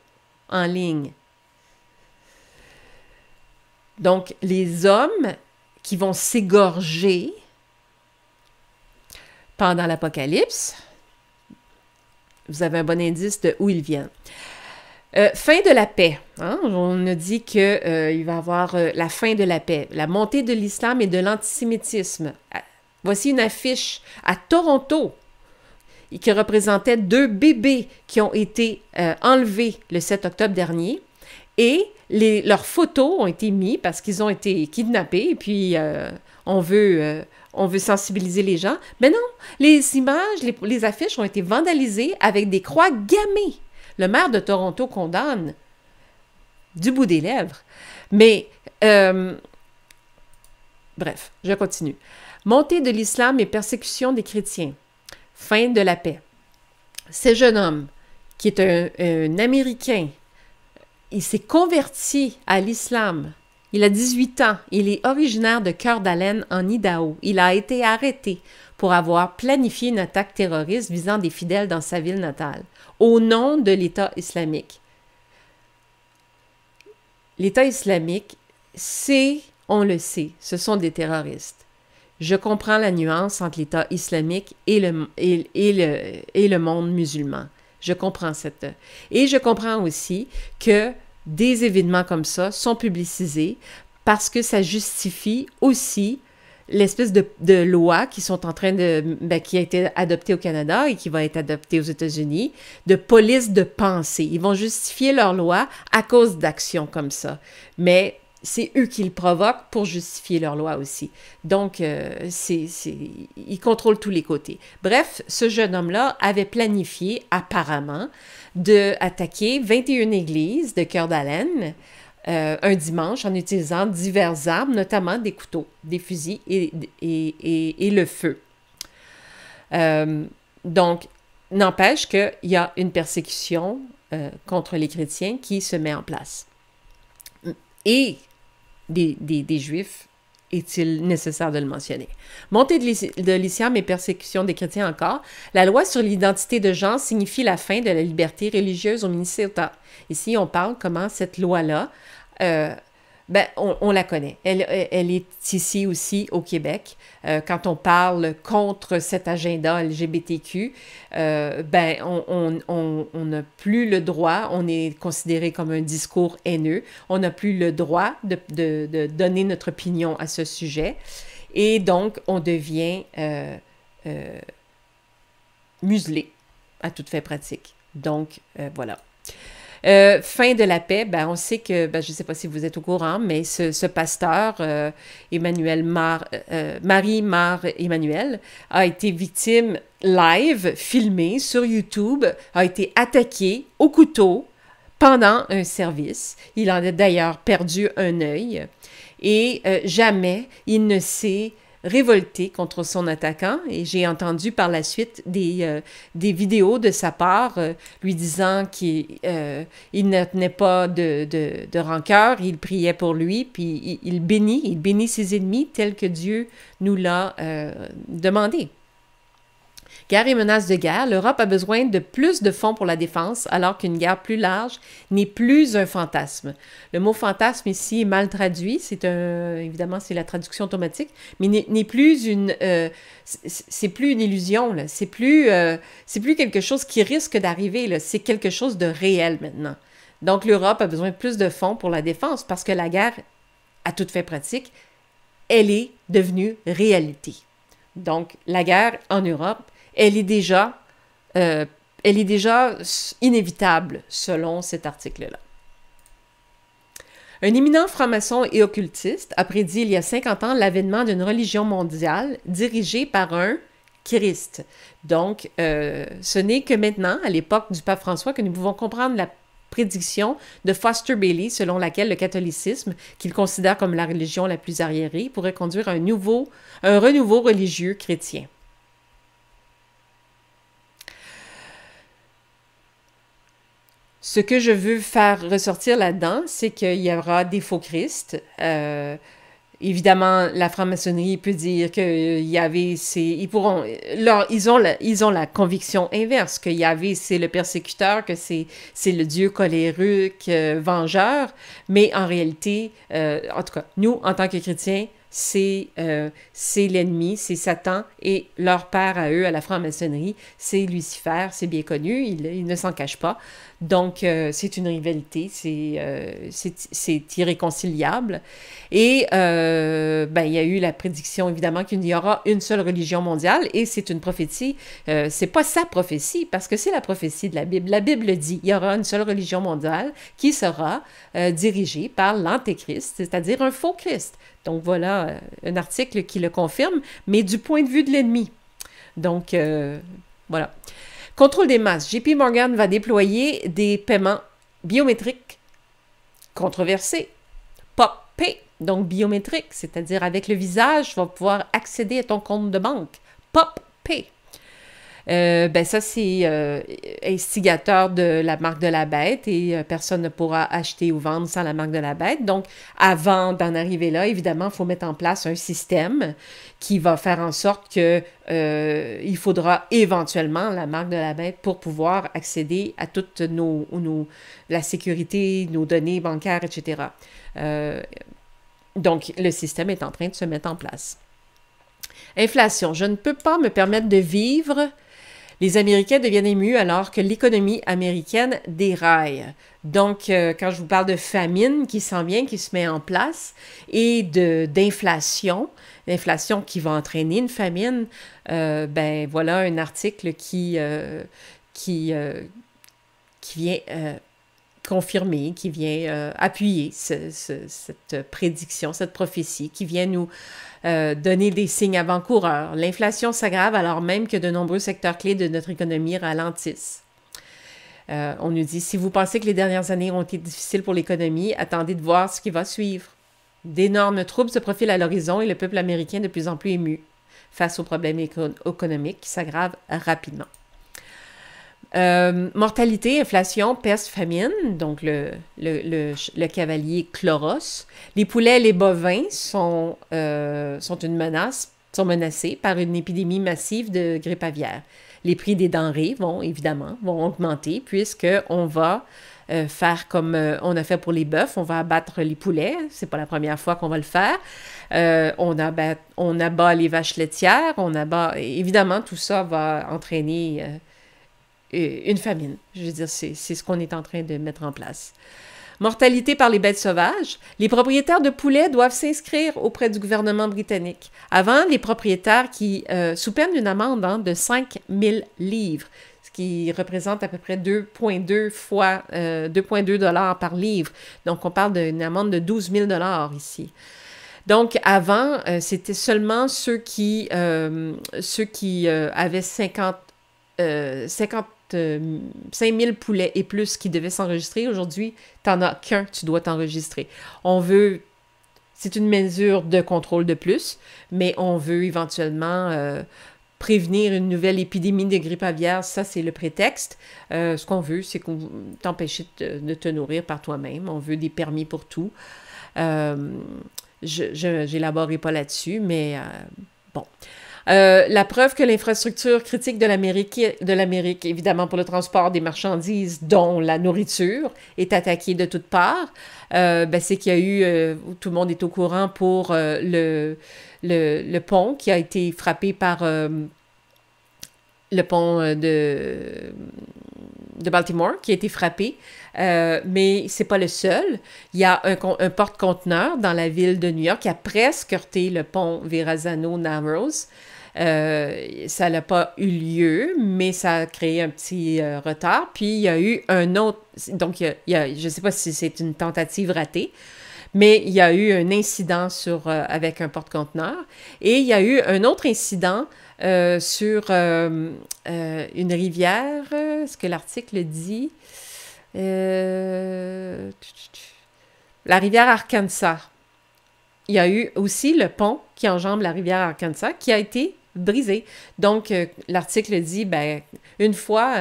en ligne. Donc, les hommes qui vont s'égorger pendant l'Apocalypse, vous avez un bon indice de où ils viennent. Fin de la paix. Hein? On a dit qu'il va y avoir la fin de la paix, la montée de l'islam et de l'antisémitisme. Voici une affiche à Toronto qui représentait 2 bébés qui ont été enlevés le 7 octobre dernier. Et leurs photos ont été mises parce qu'ils ont été kidnappés. Et puis, on veut sensibiliser les gens. Mais non, les images, les affiches ont été vandalisées avec des croix gammées. Le maire de Toronto condamne du bout des lèvres. Mais, bref, je continue. Montée de l'islam et persécution des chrétiens. Fin de la paix. Ce jeune homme, qui est un Américain, il s'est converti à l'islam Il a 18 ans. Il est originaire de Coeur d'Alene, en Idaho. Il a été arrêté pour avoir planifié une attaque terroriste visant des fidèles dans sa ville natale, au nom de l'État islamique. L'État islamique, on le sait, ce sont des terroristes. Je comprends la nuance entre l'État islamique et le monde musulman. Je comprends cette... Et je comprends aussi que des événements comme ça sont publicisés parce que ça justifie aussi l'espèce de loi qui sont en train qui a été adoptée au Canada et qui va être adoptée aux États-Unis, de police de pensée. Ils vont justifier leur loi à cause d'actions comme ça. Mais c'est eux qui le provoquent pour justifier leur loi aussi. Donc, ils contrôlent tous les côtés. Bref, ce jeune homme-là avait planifié, apparemment, d'attaquer 21 églises de Coeur d'Alene un dimanche en utilisant diverses armes, notamment des couteaux, des fusils et le feu. Donc, n'empêche qu'il y a une persécution contre les chrétiens qui se met en place. Et des Juifs, est-il nécessaire de le mentionner? Montée de l'islam et persécution des chrétiens encore, la loi sur l'identité de genre signifie la fin de la liberté religieuse au Minnesota. Ici, on parle comment cette loi-là, on la connaît. Elle est ici aussi au Québec. Quand on parle contre cet agenda LGBTQ, on n'a plus le droit, on est considéré comme un discours haineux, on n'a plus le droit de donner notre opinion à ce sujet. Et donc, on devient muselé à toute fin pratique. Donc, voilà. Fin de la paix, on sait que, je ne sais pas si vous êtes au courant, mais ce pasteur, Marie-Mar Emmanuel, a été victime live, filmé sur YouTube, a été attaqué au couteau pendant un service. Il en a d'ailleurs perdu un œil et jamais il ne s'est révolté contre son attaquant, et j'ai entendu par la suite des vidéos de sa part lui disant qu'il ne tenait pas de rancœur, il priait pour lui, puis il bénit ses ennemis tel que Dieu nous l'a demandé. Guerre et menace de guerre, l'Europe a besoin de plus de fonds pour la défense, alors qu'une guerre plus large n'est plus un fantasme. Le mot fantasme ici est mal traduit, évidemment c'est la traduction automatique, mais n'est plus c'est plus une illusion, là. C'est plus quelque chose qui risque d'arriver, là. C'est quelque chose de réel maintenant. Donc l'Europe a besoin de plus de fonds pour la défense parce que la guerre, à toute fin pratique, elle est devenue réalité. Donc la guerre en Europe, elle est déjà inévitable, selon cet article-là. Un éminent franc-maçon et occultiste a prédit il y a 50 ans l'avènement d'une religion mondiale dirigée par un Christ. Donc, ce n'est que maintenant, à l'époque du pape François, que nous pouvons comprendre la prédiction de Foster Bailey, selon laquelle le catholicisme, qu'il considère comme la religion la plus arriérée, pourrait conduire à un renouveau religieux chrétien. Ce que je veux faire ressortir là-dedans, c'est qu'il y aura des faux Christ. Évidemment, la franc-maçonnerie peut dire que Yahvé, ils ont la conviction inverse, que Yahvé, c'est le persécuteur, que c'est le Dieu colérique, vengeur. Mais en réalité, en tout cas, nous, en tant que chrétiens, c'est l'ennemi, c'est Satan, et leur père à eux, à la franc-maçonnerie, c'est Lucifer, c'est bien connu, il ne s'en cache pas. Donc, c'est une rivalité, c'est irréconciliable. Et il y a eu la prédiction, évidemment, qu'il y aura une seule religion mondiale, et c'est une prophétie. C'est pas sa prophétie, parce que c'est la prophétie de la Bible. La Bible dit, il y aura une seule religion mondiale qui sera dirigée par l'Antéchrist, c'est-à-dire un faux Christ. Donc, voilà un article qui le confirme, mais du point de vue de l'ennemi. Donc, voilà. Contrôle des masses. JP Morgan va déployer des paiements biométriques controversés. Pop Pay, donc biométrique, c'est-à-dire avec le visage, tu vas pouvoir accéder à ton compte de banque. Pop Pay. Ben ça, c'est instigateur de la marque de la bête et personne ne pourra acheter ou vendre sans la marque de la bête. Donc, avant d'en arriver là, évidemment, il faut mettre en place un système qui va faire en sorte que il faudra éventuellement la marque de la bête pour pouvoir accéder à toute la sécurité, nos données bancaires, etc. Donc, le système est en train de se mettre en place. Inflation. Je ne peux pas me permettre de vivre. Les Américains deviennent émus alors que l'économie américaine déraille. Donc, quand je vous parle de famine qui s'en vient, qui se met en place, et d'inflation, l'inflation qui va entraîner une famine, ben voilà un article qui vient confirmer, qui vient appuyer cette prédiction, cette prophétie, qui vient nous donner des signes avant-coureurs. L'inflation s'aggrave alors même que de nombreux secteurs clés de notre économie ralentissent. On nous dit, si vous pensez que les dernières années ont été difficiles pour l'économie, attendez de voir ce qui va suivre. D'énormes troubles se profilent à l'horizon et le peuple américain de plus en plus ému face aux problèmes économiques qui s'aggravent rapidement. Mortalité, inflation, peste, famine, donc le cavalier chloros. Les poulets et les bovins sont menacés par une épidémie massive de grippe aviaire. Les prix des denrées vont augmenter puisqu'on va faire comme on a fait pour les bœufs, on va abattre les poulets, c'est pas la première fois qu'on va le faire. On abat les vaches laitières, évidemment, tout ça va entraîner une famine. Je veux dire, c'est ce qu'on est en train de mettre en place. Mortalité par les bêtes sauvages. Les propriétaires de poulets doivent s'inscrire auprès du gouvernement britannique. Avant, les propriétaires sous peine d'une amende de 5 000 livres, ce qui représente à peu près 2,2 fois 2,2 $ par livre. Donc, on parle d'une amende de 12 000 $ ici. Donc, avant, c'était seulement ceux qui avaient 5 000 poulets et plus qui devaient s'enregistrer. Aujourd'hui, tu n'en as qu'un, tu dois t'enregistrer. C'est une mesure de contrôle de plus, mais on veut éventuellement prévenir une nouvelle épidémie de grippe aviaire. Ça, c'est le prétexte. Ce qu'on veut, c'est t'empêcher de te nourrir par toi-même. On veut des permis pour tout. Je n'élaborerai pas là-dessus, mais bon. La preuve que l'infrastructure critique de l'Amérique, évidemment pour le transport des marchandises, dont la nourriture, est attaquée de toutes parts, c'est qu'il y a eu, tout le monde est au courant pour le pont qui a été frappé par le pont de Baltimore, qui a été frappé, mais c'est pas le seul. Il y a un porte-conteneur dans la ville de New York qui a presque heurté le pont Verrazano-Narrows. Ça n'a pas eu lieu, mais ça a créé un petit retard. Puis il y a eu un autre, donc je ne sais pas si c'est une tentative ratée, mais il y a eu un incident avec un porte-conteneur. Et il y a eu un autre incident sur une rivière. Est-ce que l'article dit? La rivière Arkansas. Il y a eu aussi le pont qui enjambe la rivière Arkansas qui a été brisé. Donc, l'article dit, une fois,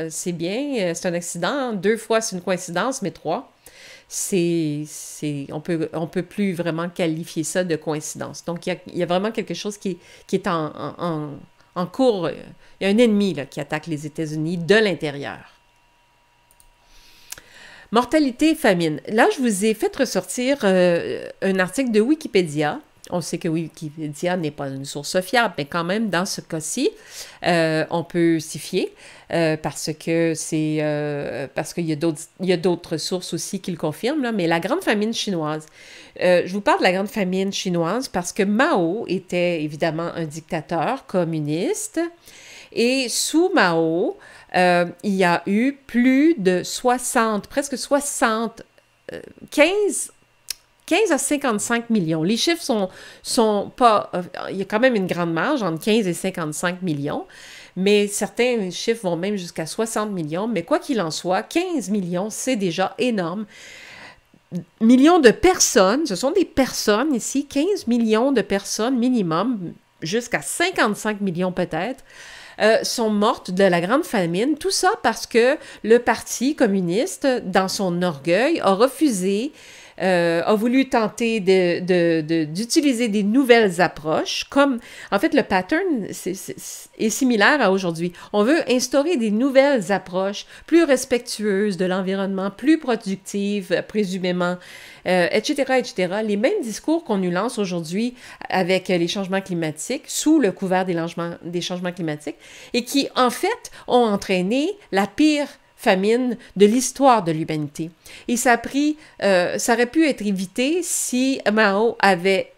c'est bien, c'est un accident. 2 fois, c'est une coïncidence, mais 3, on peut plus vraiment qualifier ça de coïncidence. Donc, il y a vraiment quelque chose qui est en cours. Il y a un ennemi là, qui attaque les États-Unis de l'intérieur. Mortalité et famine. Là, je vous ai fait ressortir un article de Wikipédia. On sait que Wikipédia n'est pas une source fiable, mais quand même, dans ce cas-ci, on peut s'y fier parce qu'il y a d'autres sources aussi qui le confirment. Là, mais la grande famine chinoise. Je vous parle de la grande famine chinoise parce que Mao était évidemment un dictateur communiste. Et sous Mao, il y a eu presque 15 à 55 millions. Les chiffres sont pas... il y a quand même une grande marge entre 15 et 55 millions, mais certains chiffres vont même jusqu'à 60 millions. Mais quoi qu'il en soit, 15 millions, c'est déjà énorme. Millions de personnes, ce sont des personnes ici, 15 millions de personnes minimum, jusqu'à 55 millions peut-être, sont mortes de la grande famine. Tout ça parce que le Parti communiste, dans son orgueil, a refusé, a voulu tenter d'utiliser des nouvelles approches, comme, en fait, le pattern est similaire à aujourd'hui. On veut instaurer des nouvelles approches plus respectueuses de l'environnement, plus productives, présumément, etc., etc. Les mêmes discours qu'on nous lance aujourd'hui avec les changements climatiques, sous le couvert des changements climatiques, et qui, en fait, ont entraîné la pire famine de l'histoire de l'humanité. Et ça aurait pu être évité si Mao avait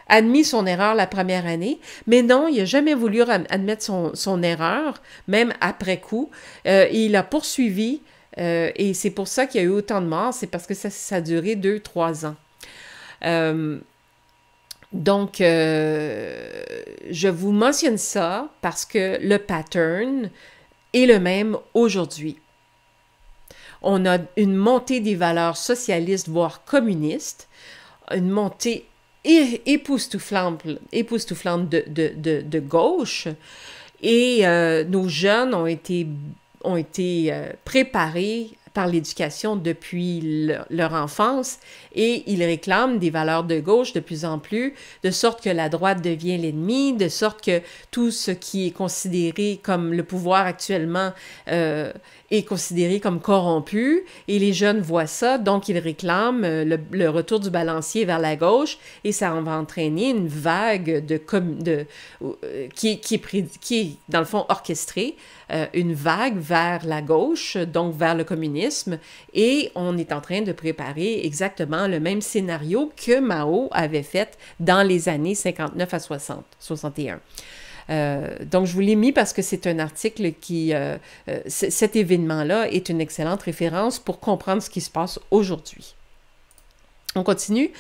admis son erreur la première année, mais non, il n'a jamais voulu admettre son erreur, même après coup. Il a poursuivi, et c'est pour ça qu'il y a eu autant de morts, c'est parce que ça a duré 2-3 ans. Donc, je vous mentionne ça parce que le pattern est le même aujourd'hui. On a une montée des valeurs socialistes, voire communistes, une montée époustouflante de gauche, et nos jeunes ont été préparés par l'éducation depuis leur enfance, et ils réclament des valeurs de gauche de plus en plus, de sorte que la droite devient l'ennemi, de sorte que tout ce qui est considéré comme le pouvoir actuellement est considéré comme corrompu, et les jeunes voient ça, donc ils réclament le retour du balancier vers la gauche, et ça va entraîner une vague qui est dans le fond orchestrée, une vague vers la gauche, donc vers le communisme, et on est en train de préparer exactement le même scénario que Mao avait fait dans les années 59 à 61. Donc, je vous l'ai mis parce que c'est un article qui... cet événement-là est une excellente référence pour comprendre ce qui se passe aujourd'hui. On continue.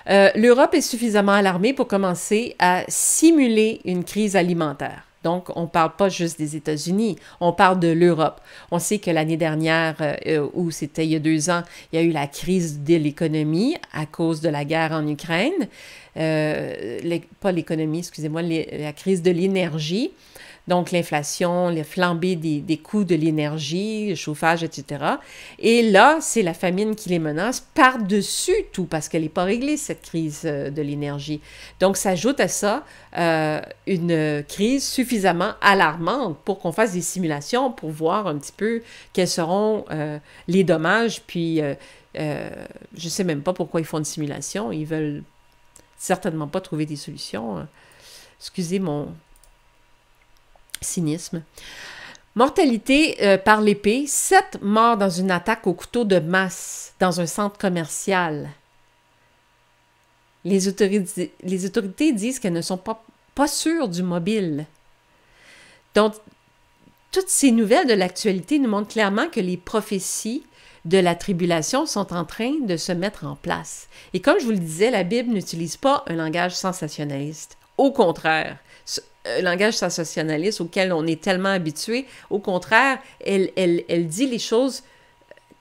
L'Europe est suffisamment alarmée pour commencer à simuler une crise alimentaire. Donc, on ne parle pas juste des États-Unis, on parle de l'Europe. On sait que l'année dernière, ou c'était il y a 2 ans, il y a eu la crise de l'économie à cause de la guerre en Ukraine. Pas l'économie, excusez-moi, la crise de l'énergie. Donc, l'inflation, les flambées des coûts de l'énergie, le chauffage, etc. Et là, c'est la famine qui les menace par-dessus tout, parce qu'elle n'est pas réglée, cette crise de l'énergie. Donc, s'ajoute à ça une crise suffisamment alarmante pour qu'on fasse des simulations pour voir un petit peu quels seront les dommages. Puis, je ne sais même pas pourquoi ils font une simulation. Ils veulent certainement pas trouver des solutions. Excusez mon cynisme. Mortalité par l'épée, 7 morts dans une attaque au couteau de masse dans un centre commercial. Les autorités disent qu'elles ne sont pas sûres du mobile. Donc, toutes ces nouvelles de l'actualité nous montrent clairement que les prophéties de la tribulation sont en train de se mettre en place. Et comme je vous le disais, la Bible n'utilise pas un langage sensationnaliste. Au contraire, un langage sensationnaliste auquel on est tellement habitué, au contraire, elle dit les choses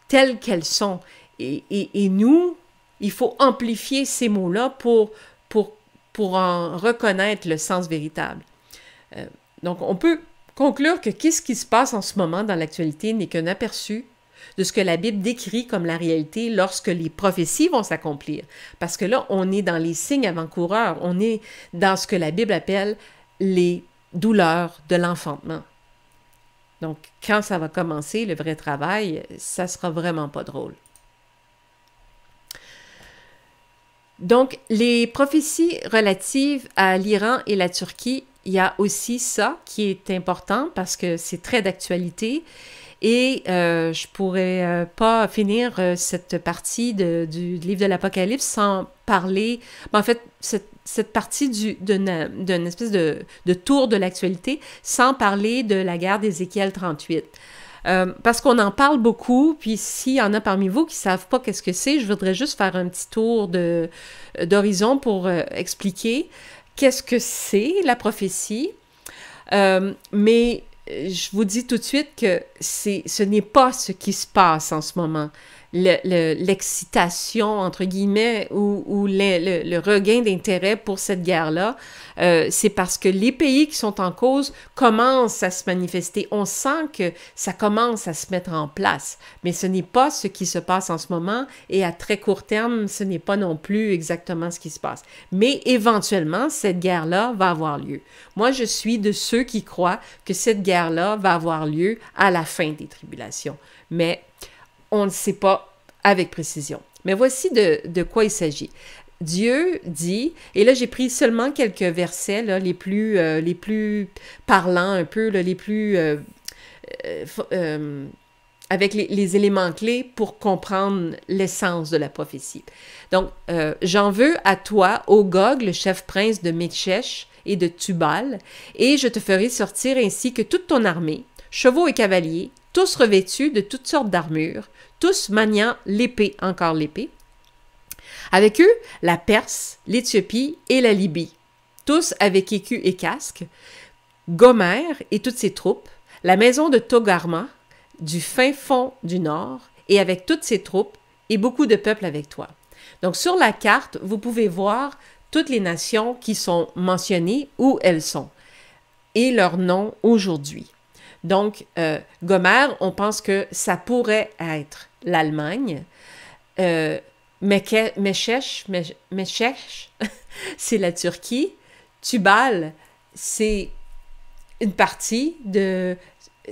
telles qu'elles sont. Et nous, il faut amplifier ces mots-là pour en reconnaître le sens véritable. Donc, on peut conclure que qu'est-ce qui se passe en ce moment dans l'actualité n'est qu'un aperçu de ce que la Bible décrit comme la réalité lorsque les prophéties vont s'accomplir. Parce que là, on est dans les signes avant-coureurs, on est dans ce que la Bible appelle les douleurs de l'enfantement. Donc, quand ça va commencer, le vrai travail, ça sera vraiment pas drôle. Donc, les prophéties relatives à l'Iran et la Turquie, il y a aussi ça qui est important parce que c'est très d'actualité. Et je pourrais pas finir cette partie du livre de l'Apocalypse sans parler, en fait, cette partie d'une espèce de tour de l'actualité, sans parler de la guerre d'Ézéchiel 38. Parce qu'on en parle beaucoup, puis s'il y en a parmi vous qui ne savent pas qu'est-ce que c'est, je voudrais juste faire un petit tour d'horizon pour expliquer qu'est-ce que c'est la prophétie. Mais je vous dis tout de suite que ce n'est pas ce qui se passe en ce moment. l'excitation, entre guillemets, ou le regain d'intérêt pour cette guerre-là, c'est parce que les pays qui sont en cause commencent à se manifester. On sent que ça commence à se mettre en place, mais ce n'est pas ce qui se passe en ce moment, et à très court terme, ce n'est pas non plus exactement ce qui se passe. Mais éventuellement, cette guerre-là va avoir lieu. Moi, je suis de ceux qui croient que cette guerre-là va avoir lieu à la fin des tribulations. Mais on ne sait pas avec précision. Mais voici de quoi il s'agit. Dieu dit, et là j'ai pris seulement quelques versets là, les plus parlants un peu, là, les plus avec les éléments clés pour comprendre l'essence de la prophétie. Donc, j'en veux à toi, ô Gog, le chef prince de Méchech et de Tubal, et je te ferai sortir ainsi que toute ton armée, chevaux et cavaliers, tous revêtus de toutes sortes d'armures, tous maniant l'épée, encore l'épée. Avec eux, la Perse, l'Éthiopie et la Libye, tous avec écus et casques, Gomer et toutes ses troupes, la maison de Togarma, du fin fond du nord, et avec toutes ses troupes, et beaucoup de peuples avec toi. Donc, sur la carte, vous pouvez voir toutes les nations qui sont mentionnées, où elles sont, et leurs noms aujourd'hui. Donc, Gomer, on pense que ça pourrait être l'Allemagne. Méchech, c'est la Turquie. Tubal, c'est une partie de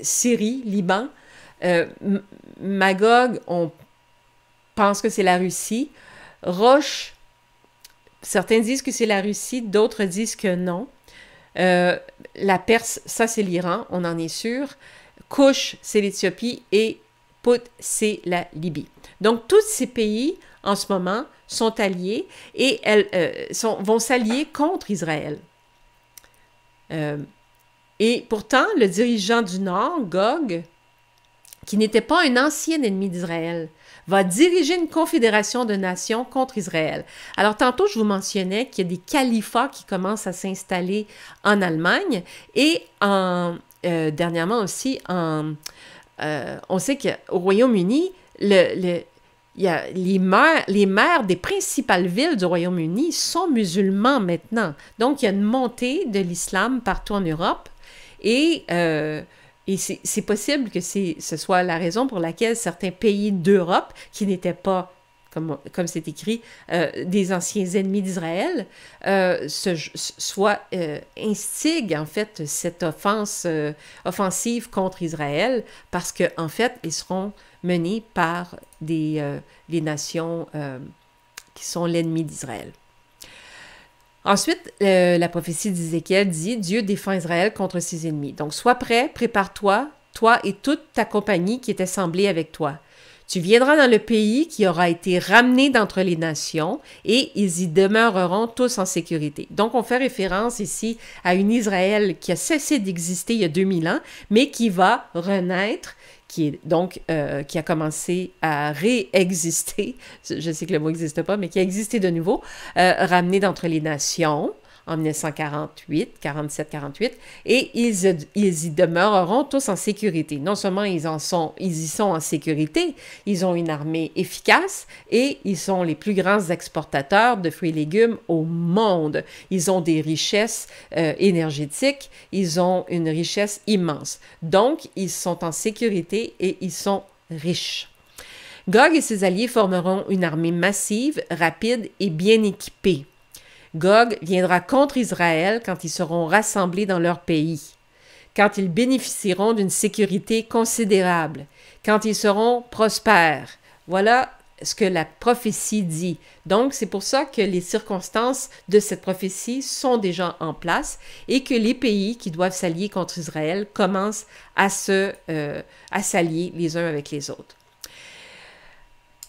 Syrie, Liban. Magog, on pense que c'est la Russie. Roche, certains disent que c'est la Russie, d'autres disent que non. La Perse, ça c'est l'Iran, on en est sûr. Couche, c'est l'Éthiopie et Pout, c'est la Libye. Donc, tous ces pays, en ce moment, sont alliés et vont s'allier contre Israël. Et pourtant, le dirigeant du Nord, Gog, qui n'était pas un ancien ennemi d'Israël, va diriger une confédération de nations contre Israël. Alors, tantôt, je vous mentionnais qu'il y a des califats qui commencent à s'installer en Allemagne et dernièrement aussi, on sait qu'au Royaume-Uni, il y a les maires des principales villes du Royaume-Uni sont musulmans maintenant. Donc, il y a une montée de l'islam partout en Europe et c'est possible que ce soit la raison pour laquelle certains pays d'Europe, qui n'étaient pas, comme c'est écrit, des anciens ennemis d'Israël, instiguent en fait cette offensive contre Israël parce qu'en fait, ils seront menés par les nations qui sont l'ennemi d'Israël. Ensuite, la prophétie d'Ézéchiel dit « Dieu défend Israël contre ses ennemis. Donc, sois prêt, prépare-toi, toi et toute ta compagnie qui est assemblée avec toi. Tu viendras dans le pays qui aura été ramené d'entre les nations et ils y demeureront tous en sécurité. » Donc, on fait référence ici à une Israël qui a cessé d'exister il y a 2000 ans, mais qui va renaître, qui a commencé à réexister, je sais que le mot n'existe pas, mais qui a existé de nouveau, ramené d'entre les nations en 1947-48, et ils y demeureront tous en sécurité. Non seulement ils y sont en sécurité, ils ont une armée efficace et ils sont les plus grands exportateurs de fruits et légumes au monde. Ils ont des richesses énergétiques, ils ont une richesse immense. Donc, ils sont en sécurité et ils sont riches. Gog et ses alliés formeront une armée massive, rapide et bien équipée. Gog viendra contre Israël quand ils seront rassemblés dans leur pays, quand ils bénéficieront d'une sécurité considérable, quand ils seront prospères. Voilà ce que la prophétie dit. Donc, c'est pour ça que les circonstances de cette prophétie sont déjà en place et que les pays qui doivent s'allier contre Israël commencent à s'allier les uns avec les autres.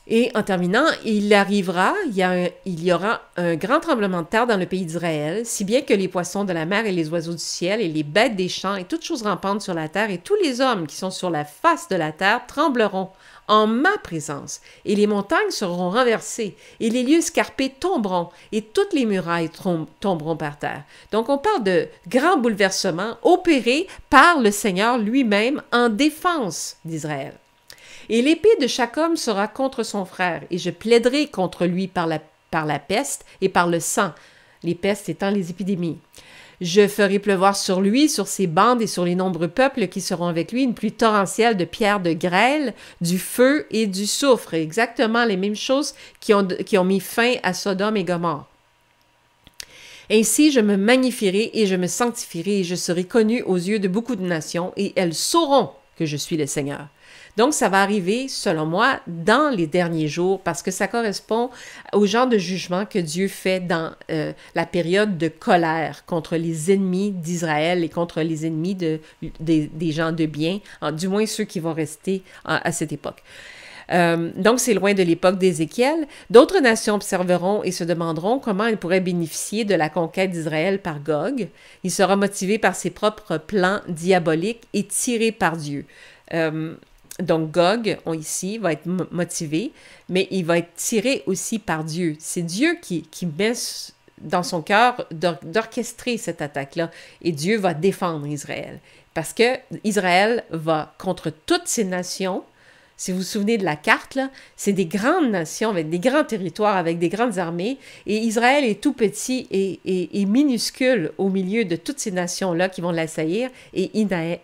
Et en terminant, il y aura un grand tremblement de terre dans le pays d'Israël, si bien que les poissons de la mer et les oiseaux du ciel et les bêtes des champs et toutes choses rampantes sur la terre et tous les hommes qui sont sur la face de la terre trembleront en ma présence, et les montagnes seront renversées, et les lieux escarpés tomberont, et toutes les murailles tomberont par terre. Donc on parle de grands bouleversements opérés par le Seigneur lui-même en défense d'Israël. Et l'épée de chaque homme sera contre son frère, et je plaiderai contre lui par la peste et par le sang, les pestes étant les épidémies. Je ferai pleuvoir sur lui, sur ses bandes et sur les nombreux peuples qui seront avec lui, une pluie torrentielle de pierres de grêle, du feu et du soufre. Exactement les mêmes choses qui ont mis fin à Sodome et Gomorrhe. Ainsi, je me magnifierai et je me sanctifierai et je serai connu aux yeux de beaucoup de nations et elles sauront que je suis le Seigneur. Donc, ça va arriver, selon moi, dans les derniers jours parce que ça correspond au genre de jugement que Dieu fait dans la période de colère contre les ennemis d'Israël et contre les ennemis des gens de bien, du moins ceux qui vont rester à cette époque. Donc, c'est loin de l'époque d'Ézéchiel. D'autres nations observeront et se demanderont comment elles pourraient bénéficier de la conquête d'Israël par Gog. Il sera motivé par ses propres plans diaboliques et tiré par Dieu. Donc, Gog, ici, va être motivé, mais il va être tiré aussi par Dieu. C'est Dieu qui met dans son cœur d'orchestrer cette attaque-là. Et Dieu va défendre Israël. Parce que Israël va contre toutes ces nations. Si vous vous souvenez de la carte, là, c'est des grandes nations avec des grands territoires, avec des grandes armées. Et Israël est tout petit et minuscule au milieu de toutes ces nations-là qui vont l'assaillir. Et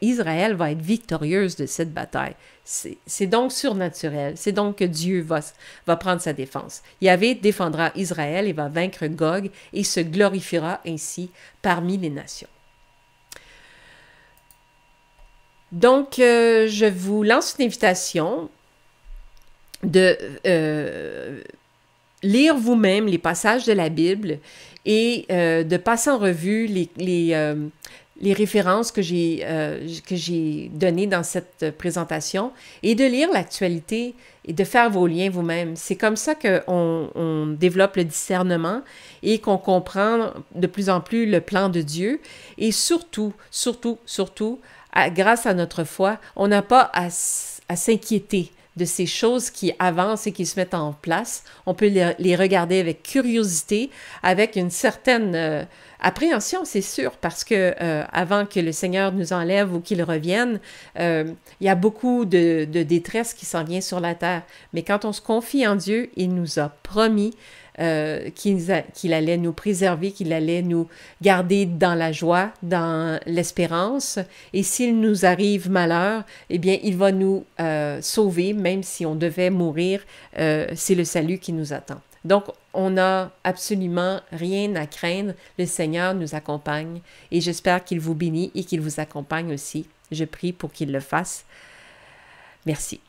Israël va être victorieuse de cette bataille. C'est donc surnaturel. C'est donc que Dieu va prendre sa défense. Yahvé défendra Israël et va vaincre Gog et se glorifiera ainsi parmi les nations. Donc, je vous lance une invitation de lire vous-même les passages de la Bible et de passer en revue les références que j'ai données dans cette présentation et de lire l'actualité et de faire vos liens vous-même. C'est comme ça qu'on développe le discernement et qu'on comprend de plus en plus le plan de Dieu et surtout, grâce à notre foi, on n'a pas à s'inquiéter de ces choses qui avancent et qui se mettent en place. On peut les regarder avec curiosité, avec une certaine appréhension, c'est sûr, parce que avant que le Seigneur nous enlève ou qu'il revienne, il y a beaucoup de détresse qui s'en vient sur la terre. Mais quand on se confie en Dieu, il nous a promis qu'il allait nous préserver, qu'il allait nous garder dans la joie, dans l'espérance. Et s'il nous arrive malheur, eh bien, il va nous sauver, même si on devait mourir, c'est le salut qui nous attend. Donc, on n'a absolument rien à craindre. Le Seigneur nous accompagne et j'espère qu'il vous bénit et qu'il vous accompagne aussi. Je prie pour qu'il le fasse. Merci.